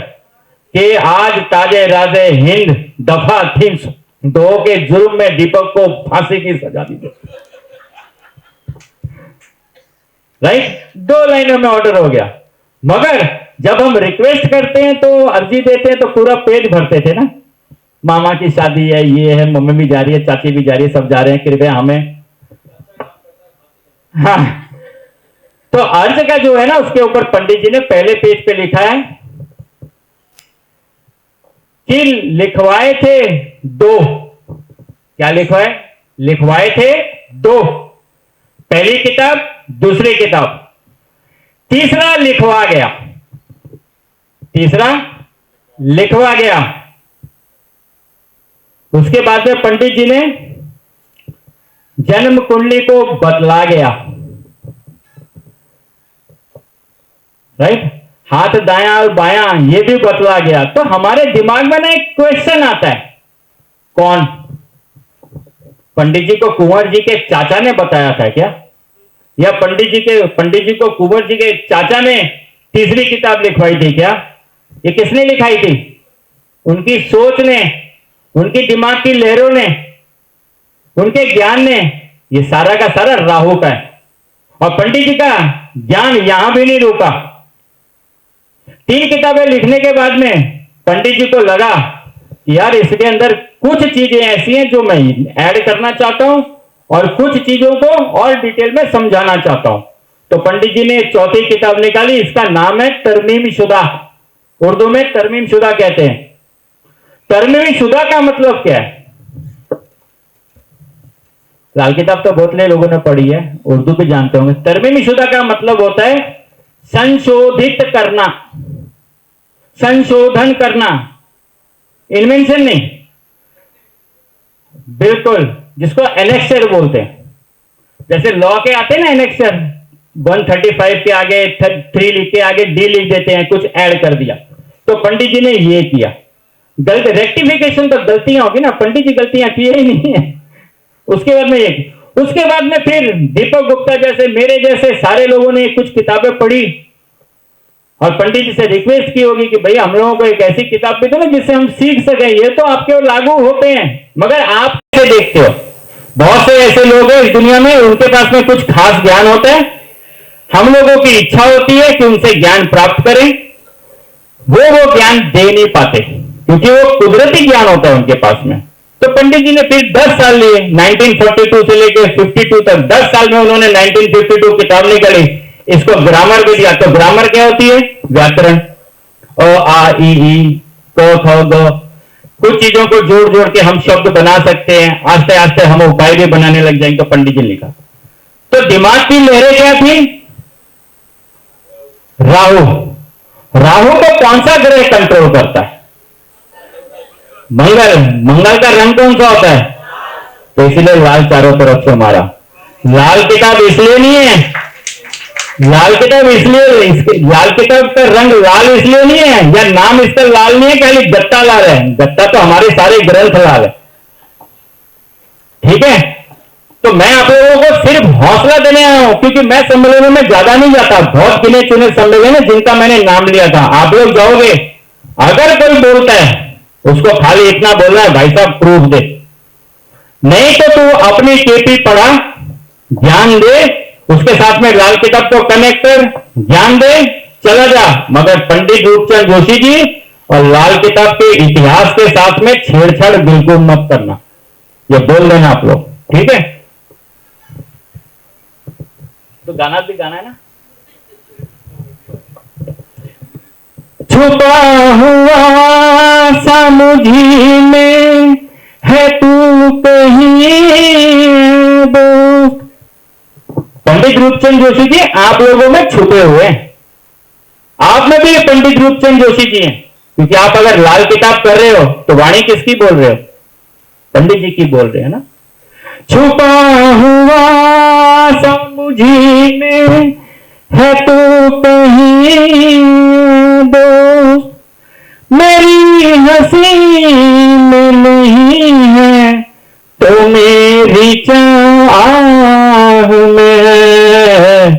कि आज ताजे राजे हिंद दफा 302 के जुर्म में दीपक को फांसी की सजा दी गई। राइट, 2 लाइनों में ऑर्डर हो गया। मगर जब हम रिक्वेस्ट करते हैं तो, अर्जी देते हैं तो पूरा पेज भरते थे ना। मामा की शादी है, ये है, मम्मी भी जा रही है, चाची भी जा रही है, सब जा रहे हैं, कृपया हमें। हाँ, तो अर्ज का जो है ना, उसके ऊपर पंडित जी ने पहले पेज पे लिखा है कि लिखवाए थे 2। क्या लिखवाए? लिखवाए थे 2, पहली किताब, दूसरी किताब। तीसरा लिखवा गया, तीसरा लिखवा गया। उसके बाद में पंडित जी ने जन्म कुंडली को बतला गया। राइट, हाथ दायां और बायां ये भी बतला गया। तो हमारे दिमाग में ना एक क्वेश्चन आता है, कौन? पंडित जी को कुंवर जी के चाचा ने बताया था क्या? या पंडित जी को कुंवर जी के चाचा ने तीसरी किताब लिखवाई थी क्या? ये किसने लिखाई थी? उनकी सोच ने, उनकी दिमाग की लहरों ने, उनके ज्ञान ने। ये सारा का सारा राहु का है। और पंडित जी का ज्ञान यहां भी नहीं रुका। 3 किताबें लिखने के बाद में पंडित जी को लगा यार इसके अंदर कुछ चीजें ऐसी हैं जो मैं ऐड करना चाहता हूं और कुछ चीजों को और डिटेल में समझाना चाहता हूं। तो पंडित जी ने 4थी किताब निकाली, इसका नाम है तरमीम शुदा। उर्दू में तरमीम शुदा कहते हैं। तरमीमी शुदा का मतलब क्या है? लाल किताब तो बहुत ले लोगों ने पढ़ी है, उर्दू भी जानते होंगे। तरमीमी शुदा का मतलब होता है संशोधित करना, संशोधन करना, इन्वेंशन नहीं, बिल्कुल, जिसको एनेक्सर बोलते हैं। जैसे लॉ के आते हैं ना एनेक्सर, 135 के आगे 3 लिख के आगे डी लिख देते हैं, कुछ ऐड कर दिया। तो पंडित जी ने ये किया। गलत रेक्टिफिकेशन तो गलतियां होगी ना, पंडित जी गलतियां किए ही नहीं है। उसके बाद में ये, उसके बाद में फिर दीपक गुप्ता जैसे, मेरे जैसे सारे लोगों ने कुछ किताबें पढ़ी और पंडित जी से रिक्वेस्ट की होगी कि भाई हम लोगों को एक ऐसी किताब भी दो ना जिससे हम सीख सकें। ये तो आपके और लागू होते हैं, मगर आप कैसे देखते हो? बहुत से ऐसे लोग हैं इस दुनिया में, उनके पास में कुछ खास ज्ञान होता है, हम लोगों की इच्छा होती है कि उनसे ज्ञान प्राप्त करें, वो ज्ञान दे नहीं पाते क्योंकि वो कुदरती ज्ञान होता है उनके पास में। तो पंडित जी ने फिर 10 साल लिए, 1942 से लेकर 52 तक, 10 साल में उन्होंने 1952 किताब निकाली, इसको ग्रामर भी दिया। तो ग्रामर क्या होती है? व्याकरण, अ आ इ ई क ख ग, कुछ चीजों को जोड़ जोड़ के हम शब्द बना सकते हैं, आस्ते आस्ते हम उपाय भी बनाने लग जाएंगे। तो पंडित जी ने लिखा। तो दिमाग की लहरें क्या थी? राहु। राहु को कौन सा ग्रह कंट्रोल करता है? मंगल। मंगल का रंग कौन सा होता है? तो इसलिए लाल चारों तरफ से हमारा। लाल किताब इसलिए नहीं है, लाल किताब इसलिए, लाल किताब का रंग लाल इसलिए नहीं है, या नाम इसका लाल नहीं है, खाली गत्ता लाल है। गत्ता तो हमारे सारे ग्रंथ लाल है, ठीक है। तो मैं आप लोगों को सिर्फ हौसला देने आया हूं, क्योंकि मैं सम्मेलनों में ज्यादा नहीं जाता, बहुत गिने चुने सम्मेलन है जिनका मैंने नाम लिया था। आप लोग जाओगे, अगर कोई बोलता है उसको खाली इतना बोलना है, भाई साहब प्रूफ दे, नहीं तो तू अपनी केपी पढ़ा, ज्ञान दे, उसके साथ में लाल किताब को कनेक्ट कर, ज्ञान दे, चला जा। मगर पंडित रूपचंद जोशी जी और लाल किताब के इतिहास के साथ में छेड़छाड़ बिल्कुल मत करना, ये बोल देना आप लोग, ठीक है। तो गाना भी गाना है ना। छुपा हुआ सा मुझी में है तू कहीं दोस्त। पंडित रूपचंद जोशी जी आप लोगों में छुपे हुए हैं, आप में भी पंडित रूपचंद जोशी जी हैं, क्योंकि आप अगर लाल किताब कर रहे हो तो वाणी किसकी बोल रहे हो? पंडित जी की बोल रहे हैं ना। छुपा हुआ सा मुझी में है तो कहीं दोस्त, मेरी हंसी में नहीं है तो मेरी चाह में,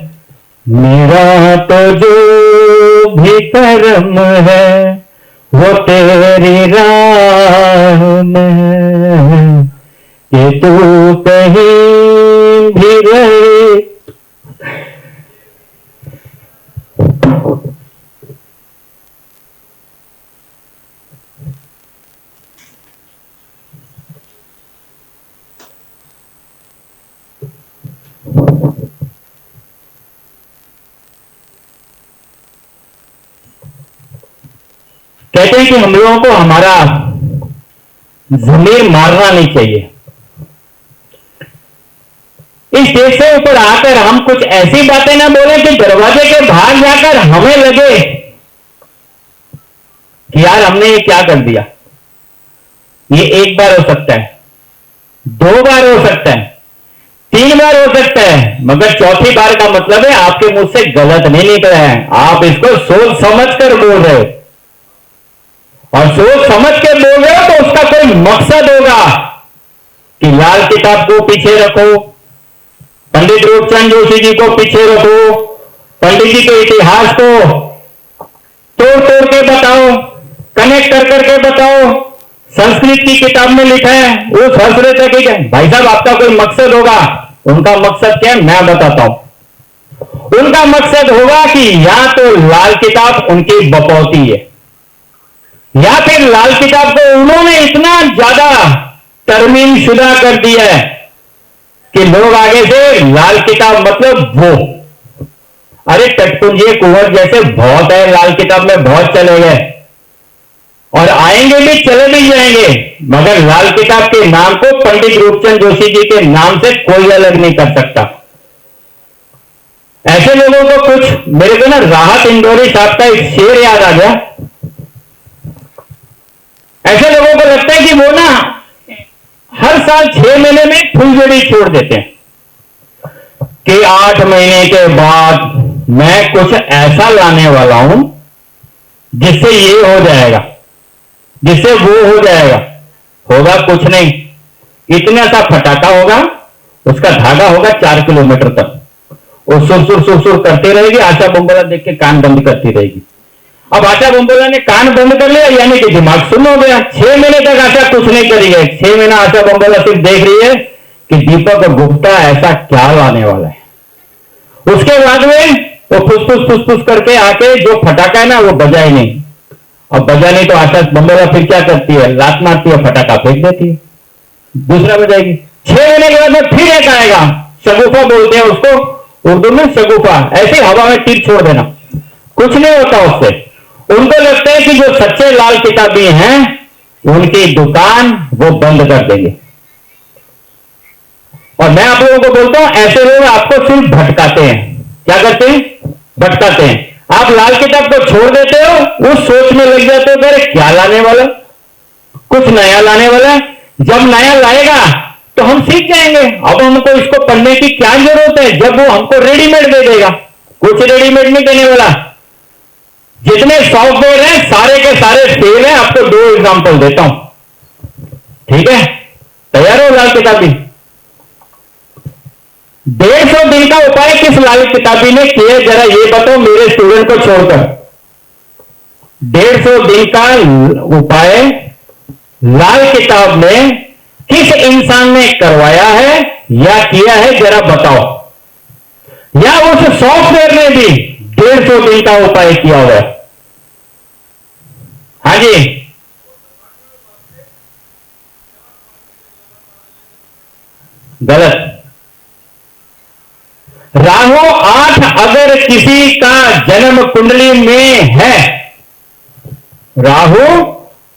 मेरा तो जो भी कर्म है वो तेरी राह में, कि तू कहीं भी रहे। कहते हैं कि हम लोगों को हमारा ज़मीर मारना नहीं चाहिए। इस देश से ऊपर आकर हम कुछ ऐसी बातें ना बोलें कि दरवाजे के बाहर जाकर हमें लगे कि यार हमने ये क्या कर दिया। ये एक बार हो सकता है, 2 बार हो सकता है, 3 बार हो सकता है, मगर चौथी बार का मतलब है आपके मुंह से गलत नहीं निकला है, आप इसको सोच समझ कर बोल रहे हो, और सोच समझ के बोल रहे हो तो उसका कोई मकसद होगा कि लाल किताब को पीछे रखो, पंडित रूपचंद जोशी जी को पीछे रखो, पंडित जी के इतिहास को तोड़ तोड़ के बताओ, कनेक्ट कर करके बताओ। संस्कृत की किताब में लिखा है वो संस्कृत है, भाई साहब आपका कोई मकसद होगा। उनका मकसद क्या है मैं बताता हूं। उनका मकसद होगा कि या तो लाल किताब उनकी बपौती है, या फिर लाल किताब को उन्होंने इतना ज्यादा तरमीम शुदा कर दिया है कि लोग आगे से लाल किताब मतलब वो, अरे टटपुंजी कुंवर जैसे बहुत है लाल किताब में बहुत चले गए, और आएंगे भी, चले भी जाएंगे, मगर लाल किताब के नाम को पंडित रूपचंद जोशी जी के नाम से कोई अलग नहीं कर सकता। ऐसे लोगों को कुछ, मेरे को ना राहत इंदौरी साहब का एक शेर याद आ गया। ऐसे लोगों को लगता है कि वो ना हर साल 6 महीने में फुलझड़ी छोड़ देते हैं कि 8 महीने के बाद मैं कुछ ऐसा लाने वाला हूं जिससे ये हो जाएगा, जिससे वो हो जाएगा। होगा कुछ नहीं, इतना सा फटाका होगा, उसका धागा होगा 4 किलोमीटर तक, और सुर सुर सुर सुर करती रहेगी। आशा बम्बोला देख के कान बंद करती रहेगी। अब आशा बम्बोला ने कान बंद कर लिया, यानी कि दिमाग सुन्न हो गया। 6 महीने तक आशा कुछ नहीं करी है। 6 महीना आशा बम्बोला सिर्फ देख रही है कि दीपक गुप्ता ऐसा क्या लाने वाला है। उसके बाद में वो फुसफुस करके आके जो फटाका है ना वो बजा ही नहीं। अब बजा नहीं तो आशा बम्बोला फिर क्या करती है, लात मारती है, फटाका फेंक देती है, दूसरा बजाएगी। 6 महीने के बाद में फिर एक आएगा, शगुफा बोलते हैं उसको उर्दू में, शगुफा, ऐसे हवा में तीर छोड़ देना, कुछ नहीं होता उससे। उनको लगता है कि जो सच्चे लाल किताबी हैं उनकी दुकान वो बंद कर देंगे। और मैं आप लोगों को बोलता हूं, ऐसे लोग आपको सिर्फ भटकाते हैं। क्या करते हैं? भटकाते हैं। आप लाल किताब को छोड़ देते हो, उस सोच में लग जाते हो अरे क्या लाने वाला, कुछ नया लाने वाला है। जब नया लाएगा तो हम सीख जाएंगे। अब हमको इसको पढ़ने की क्या जरूरत है, जब वो हमको रेडीमेड दे देगा। कुछ रेडीमेड नहीं देने वाला। जितने सॉफ्टवेयर हैं सारे के सारे फेल हैं। आपको 2 एग्जांपल देता हूं, ठीक है? तैयार हो लाल किताबी? 150 दिन का उपाय किस लाल किताबी ने किया, जरा ये बताओ मेरे स्टूडेंट को छोड़कर। 150 दिन का उपाय लाल किताब ने किस इंसान ने करवाया है या किया है, जरा बताओ। या उस सॉफ्टवेयर ने भी 150 दिन का उपाय किया हुआ है? हाँ जी, गलत। राहु 8 अगर किसी का जन्म कुंडली में है, राहु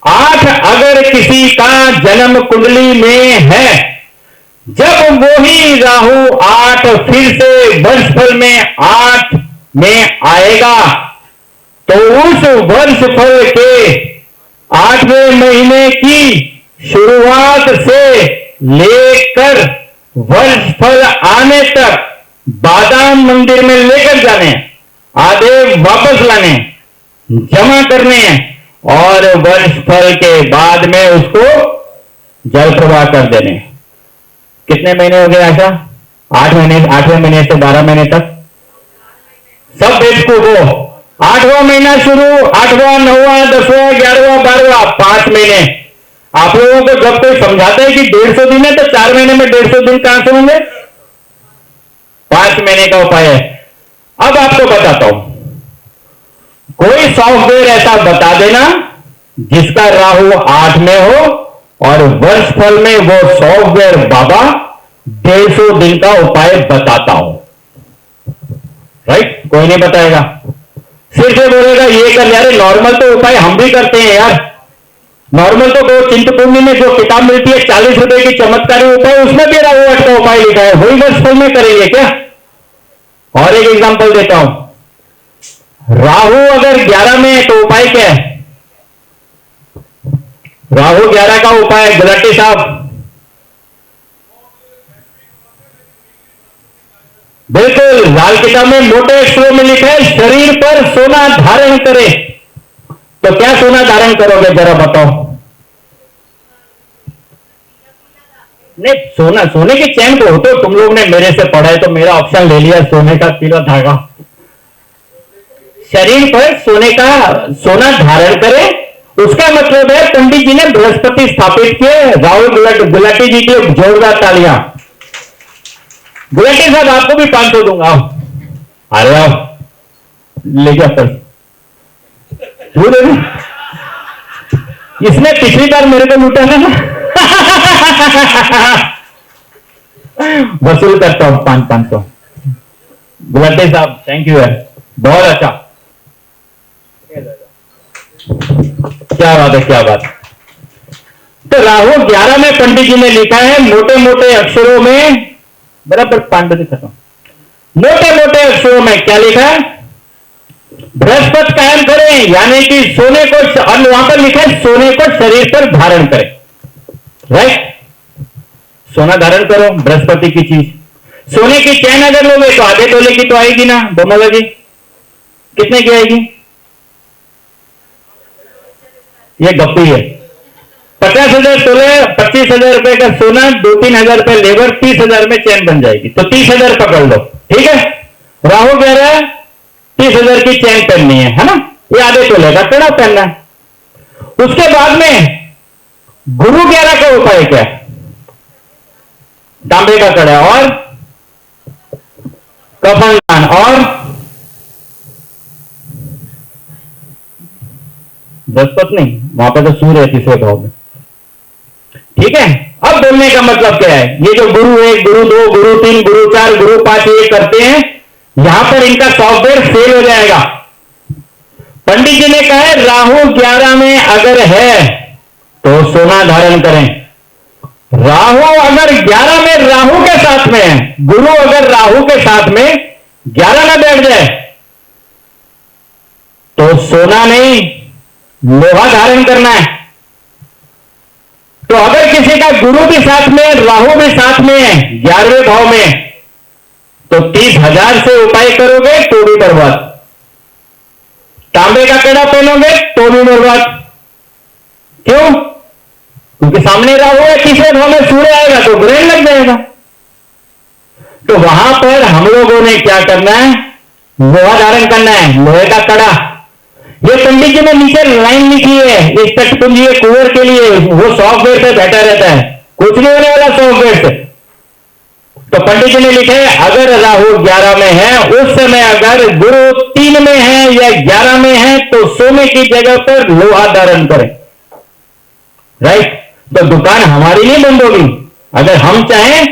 8 अगर किसी का जन्म कुंडली में है, जब वही राहु 8 फिर से वर्षफल में 8 में आएगा तो उस वर्षफल के 8वें महीने की शुरुआत से लेकर वर्षफल आने तक बादाम मंदिर में लेकर जाने, आधे वापस लाने, जमा करने हैं, और वर्षफल के बाद में उसको जल प्रवाह कर देने। कितने महीने हो गए ऐसा? 8 महीने, 8वें महीने से 12 महीने तक सब बेवकूफ हो। 8वां महीना शुरू, 8वां, 9वां, 10वां, 11वां, 12वां, 5 महीने। आप लोगों को जब कोई समझाता है कि 150 दिन है तो 4 महीने में 150 दिन कहां से होंगे? 5 महीने का उपाय है। अब आपको बताता हूं, कोई सॉफ्टवेयर ऐसा बता देना जिसका राहु 8 में हो और वर्षफल में वो सॉफ्टवेयर बाबा 150 दिन का उपाय बताता हूं। राइट? कोई नहीं बताएगा, सिर्फ ये बोलेगा ये कर यार। नॉर्मल तो उपाय हम भी करते हैं यार। नॉर्मल तो चिंतपूर्णी में जो किताब मिलती है 40 रुपए की, चमत्कारी उपाय, उसमें भी राहु 8 का उपाय लिखा है। वही वर्षफल में करेंगे क्या? और एक एग्जांपल देता हूं। राहु अगर 11 में है तो उपाय क्या है? राहु 11 का उपाय गुलाटी साहब, बिल्कुल लाल किताब में मोटे अक्षरों में लिखा है शरीर पर सोना धारण करे। तो क्या सोना धारण करोगे जरा बताओ? नहीं, सोना, सोने की चैन को हो तो तुम लोग ने मेरे से पढ़ा है तो मेरा ऑप्शन ले लिया, सोने का पीला धागा। शरीर पर सोने का सोना धारण करे, उसका मतलब है पंडित जी ने बृहस्पति स्थापित किए। राहुल गुलाटी जी के लिए जोरदार तालियां। गुलाटी साहब आपको भी 500 दूंगा। अरे आओ, ले जा पर। इसने पिछली बार मेरे को लूटा था ना। वसूल करता हूं 500। गुलाटी साहब थैंक यू है, बहुत अच्छा। क्या बात है, क्या बात है। तो राहु 11 में पंडित जी ने लिखा है मोटे मोटे अक्षरों में, बराबर 5 बजे खत्म, मोटे मोटे अक्षरों में क्या लिखा है, बृहस्पति कायम करें, यानी कि सोने को, और वहां पर लिखा है सोने को शरीर पर धारण करें, राइट। सोना धारण करो, बृहस्पति की चीज। सोने की चैन अगर लोगे तो आधे तोले की तो आएगी ना, बोमला जी, कितने की आएगी? ये गप्पी है। 50,000 तोले, 25,000 रुपए का सोना, 2-3 हजार रुपए लेबर, 30,000 में चैन बन जाएगी। तो 30,000 पकड़ लो, ठीक है। राहु कह रहा है 30,000 की चैन पहननी है ना, ये आधे तोले का कड़ा पहनना है। उसके बाद में गुरु 11 का उपाय क्या है? तांबे का कड़ा और कफनदान और बृहस्पति नहीं, वहां पर तो सूर्य है तीसरे भाव में, ठीक है। अब बोलने का मतलब क्या है, ये जो गुरु 1, गुरु 2, गुरु 3, गुरु 4, गुरु 5 ये करते हैं, यहां पर इनका सॉफ्टवेयर फेल हो जाएगा। पंडित जी ने कहा है राहु 11 में अगर है तो सोना धारण करें। राहु अगर 11 में राहु के साथ में है, गुरु अगर राहु के साथ में 11 में बैठ जाए तो सोना नहीं, लोहा धारण करना है। तो अगर किसी का गुरु भी साथ में, राहु भी साथ में है 11वें भाव में, तो 30,000 से उपाय करोगे तो भी बर्बाद, तांबे का कड़ा पहनोगे तो भी बर्बाद। क्यों? क्योंकि सामने राहु है, तीसरे भाव में सूर्य आएगा तो ग्रहण लग जाएगा। तो वहां पर हम लोगों ने क्या करना है, लोहा धारण करना है, लोहे का कड़ा। ये पंडित जी ने नीचे लाइन लिखी है इस तटपुंजी कुंवर के लिए, वो सॉफ्टवेयर से बैठा रहता है, कुछ नहीं होने वाला सॉफ्टवेयर से। तो पंडित जी ने लिखे अगर राहु 11 में है, उस समय अगर गुरु 3 में है या 11 में है तो सोने की जगह पर लोहा धारण करें, राइट। तो दुकान हमारी नहीं बंद होगी, अगर हम चाहें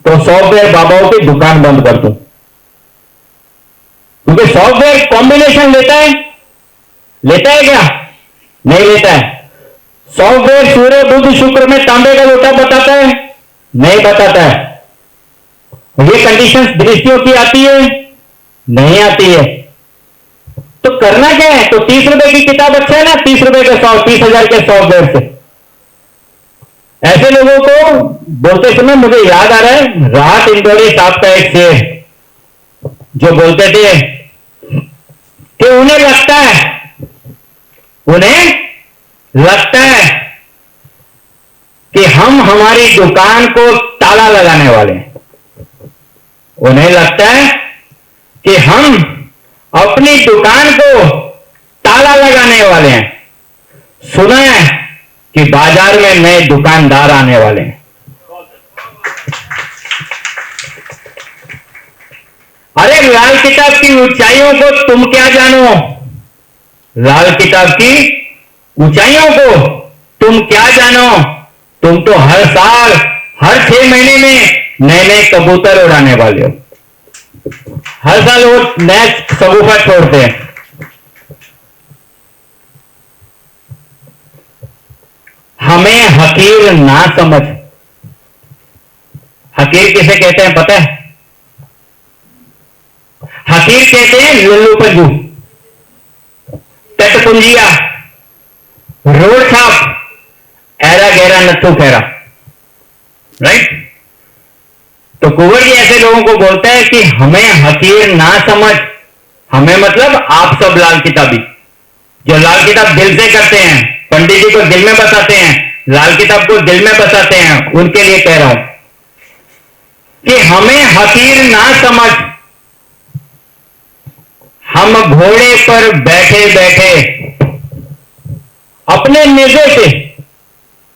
तो सॉफ्टवेयर बाबाओं की दुकान बंद कर दो, क्योंकि सॉफ्टवेयर कॉम्बिनेशन लेता है क्या? नहीं लेता है। सॉफ्टवेयर सूर्य बुध शुक्र में तांबे का लोटा बताता है? नहीं बताता है। ये कंडीशंस दृष्टियों की आती है? नहीं आती है। तो करना क्या है? तो 30 रुपए की किताब अच्छा है ना, 30 रुपए के 30,000 के सॉफ्टवेयर से। ऐसे लोगों को बोलते समय मुझे याद आ रहा है राहत इंदौरी साहब का एक शेर, जो बोलते थे कि उन्हें लगता है कि हम हमारी दुकान को ताला लगाने वाले हैं। उन्हें लगता है कि हम अपनी दुकान को ताला लगाने वाले हैं। सुना है कि बाजार में नए दुकानदार आने वाले हैं। अरे लाल किताब की ऊंचाइयों को तुम क्या जानो, लाल किताब की ऊंचाइयों को तुम क्या जानो। तुम तो हर साल, हर 6 महीने में नए नए कबूतर उड़ाने वाले हो। हर साल वो नए शगुफा छोड़ते हैं। हमें हकीर ना समझ। हकीर किसे कहते हैं पता है? हकीर कहते हैं लल्लू पंजू, तटपुंजिया, रोड छाप, ऐरा गहरा नत्थू खैरा, राइट। तो कुंवर जी ऐसे लोगों को बोलता है कि हमें हकीर ना समझ। हमें मतलब आप सब लाल किताबी, जो लाल किताब दिल से करते हैं, पंडित जी को दिल में बसाते हैं, लाल किताब को दिल में बसाते हैं, उनके लिए कह रहा हूं कि हमें हकीर ना समझ। हम घोड़े पर बैठे बैठे अपने नेजे से,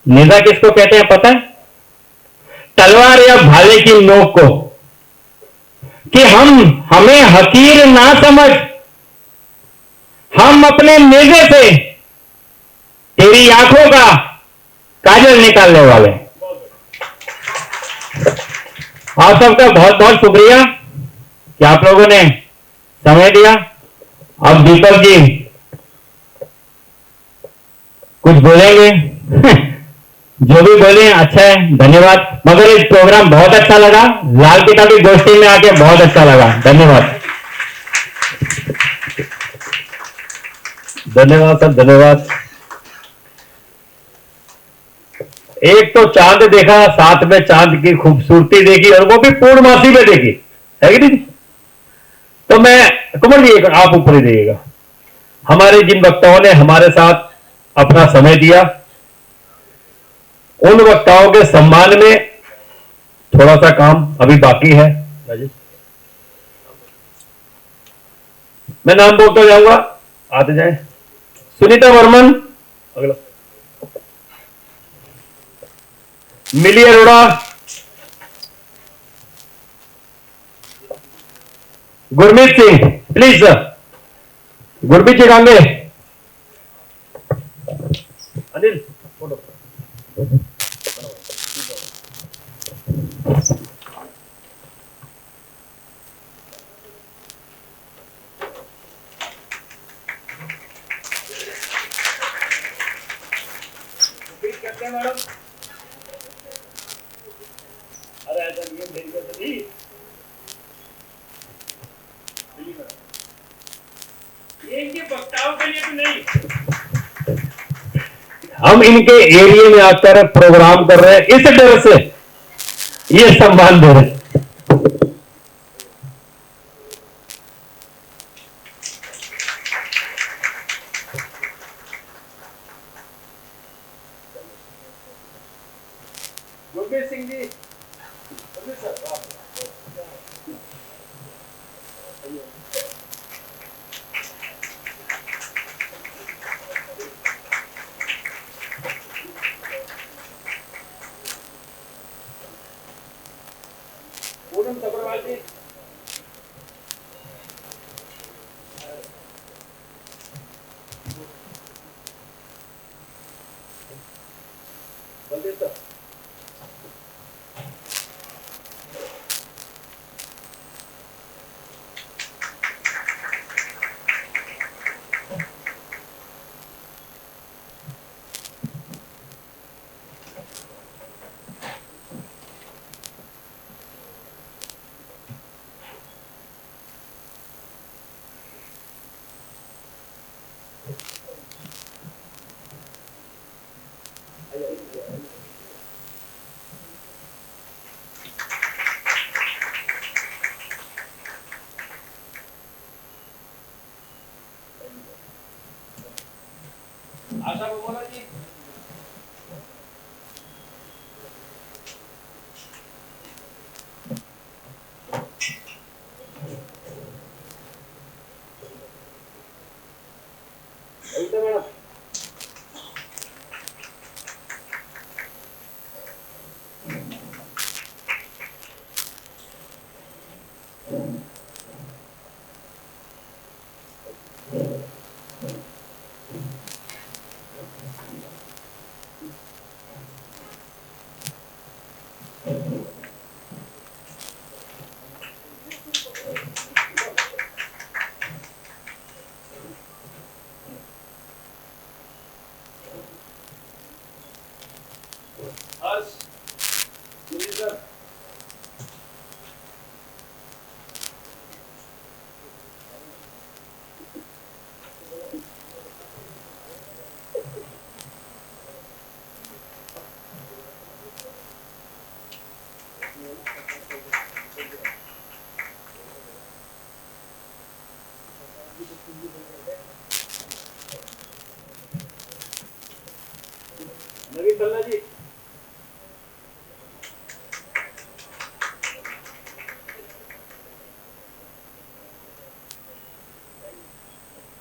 नेजा किसको कहते हैं पता है? तलवार या भाले की नोक को, कि हमें हकीर ना समझ। हम अपने नेजे से तेरी आंखों का काजल निकालने वाले। आप सबका बहुत बहुत शुक्रिया कि आप लोगों ने समय दिया। अब दीपक जी कुछ बोलेंगे? जो भी बोले अच्छा है, धन्यवाद। मगर ये प्रोग्राम बहुत अच्छा लगा, लाल किताब की गोष्ठी में आके बहुत अच्छा लगा। धन्यवाद। धन्यवाद सर, धन्यवाद। एक तो चांद देखा, साथ में चांद की खूबसूरती देखी, और वो भी पूर्णमासी में देखी, है कि नहीं? तो मैं कमल जी, आप ऊपर ही रहिएगा। हमारे जिन वक्ताओं ने हमारे साथ अपना समय दिया, उन वक्ताओं के सम्मान में थोड़ा सा काम अभी बाकी है। मैं नाम बोलता जाऊंगा, आते जाए। सुनीता वर्मन, अगला। Mili Arora, Gurmeet Singh, please sir. गुरमीत जी गांगे, अनिल फोटो। करते हैं मैडम। अरे ऐसा नहीं, मेरी बात नहीं। ये इनके वक्ताओं के लिए तो नहीं, हम इनके एरिया में आकर प्रोग्राम कर रहे हैं, इस डर से ये सम्मान दे रहे हैं। गुरमीत सिंह जी, गुरमीत सर, पूनम सब्रवाल जी, बलदेव सर, आशा बोला जी, मैडम। हर्ष, सुनील सर, नवीन बल्ला जी,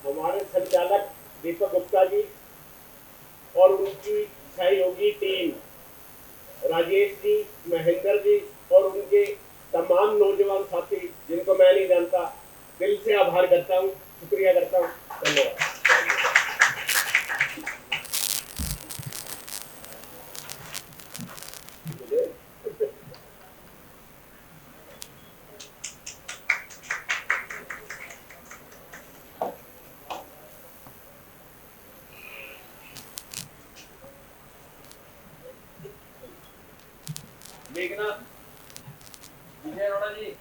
हमारे संचालक दीपक गुप्ता जी और उनकी सहयोगी टीम, राजेश जी, महेंद्र जी और उनके तमाम नौजवान साथी जिनको मैं नहीं जानता, दिल से आभार करता हूँ, शुक्रिया करता हूँ। धन्यवाद। मेघनाथ, विजय अरोड़ा जी।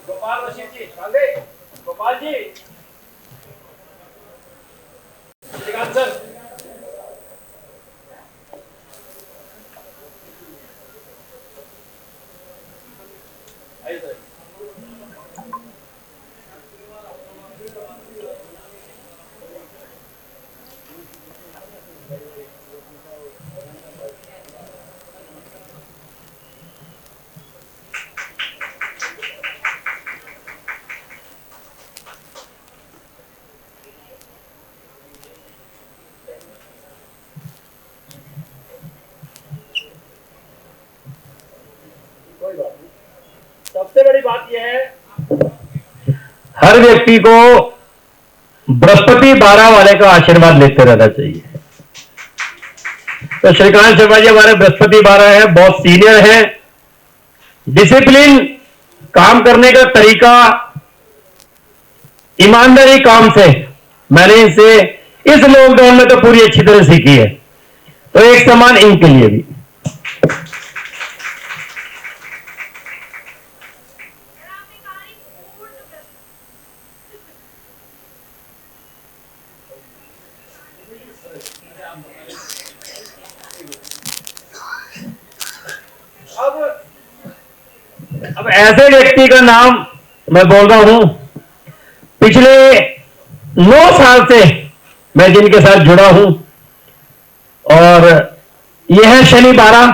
गोपाल रशीद जी, आगे। गोपाल जी, श्रीकांत सर। आइए सर। कोई बात नहीं। सबसे बड़ी बात यह है, हर व्यक्ति को बृहस्पति 12 वाले का आशीर्वाद लेते रहना चाहिए। तो श्रीकांत शर्मा जी हमारे बृहस्पति 12 है, बहुत सीनियर है। डिसिप्लिन, काम करने का तरीका, ईमानदारी काम से मैंने इनसे इस लॉकडाउन में तो पूरी अच्छी तरह सीखी है। तो एक समान इनके लिए भी। अब ऐसे व्यक्ति का नाम मैं बोल रहा हूं, पिछले 9 साल से मैं जिनके साथ जुड़ा हूं, और यह है शनि 12।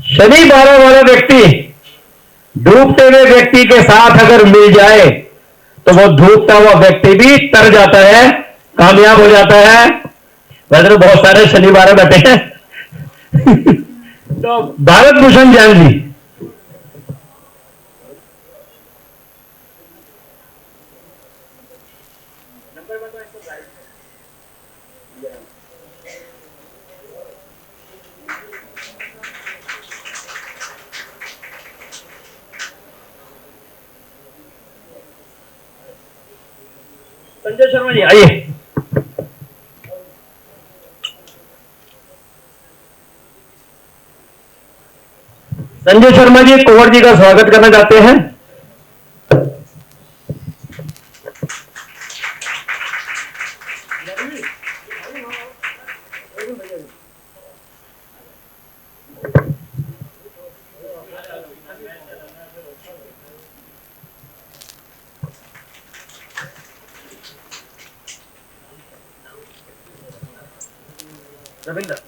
शनि 12 वाला व्यक्ति डूबते हुए व्यक्ति के साथ अगर मिल जाए तो वो डूबता हुआ व्यक्ति भी तर जाता है, कामयाब हो जाता है। वैसे तो बहुत सारे शनि 12 बैठे हैं। तो भारत भूषण जैन जी, संजय शर्मा जी आइए। संजय शर्मा जी कुंवर जी का स्वागत करना चाहते हैं। रविंदर,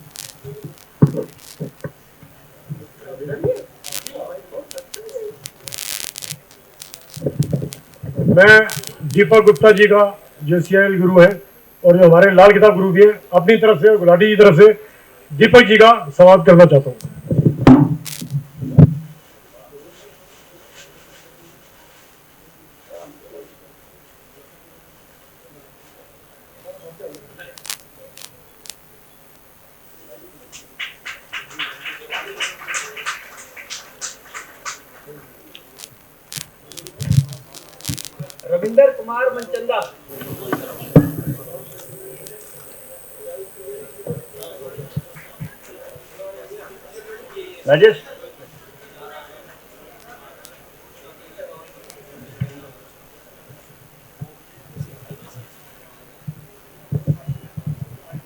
मैं दीपक गुप्ता जी का जो CIL गुरु है और जो हमारे लाल किताब गुरु भी है, अपनी तरफ से गुलाटी की तरफ से दीपक जी का स्वागत करना चाहता हूँ। रविंदर कुमार मनचंदा। राजेश।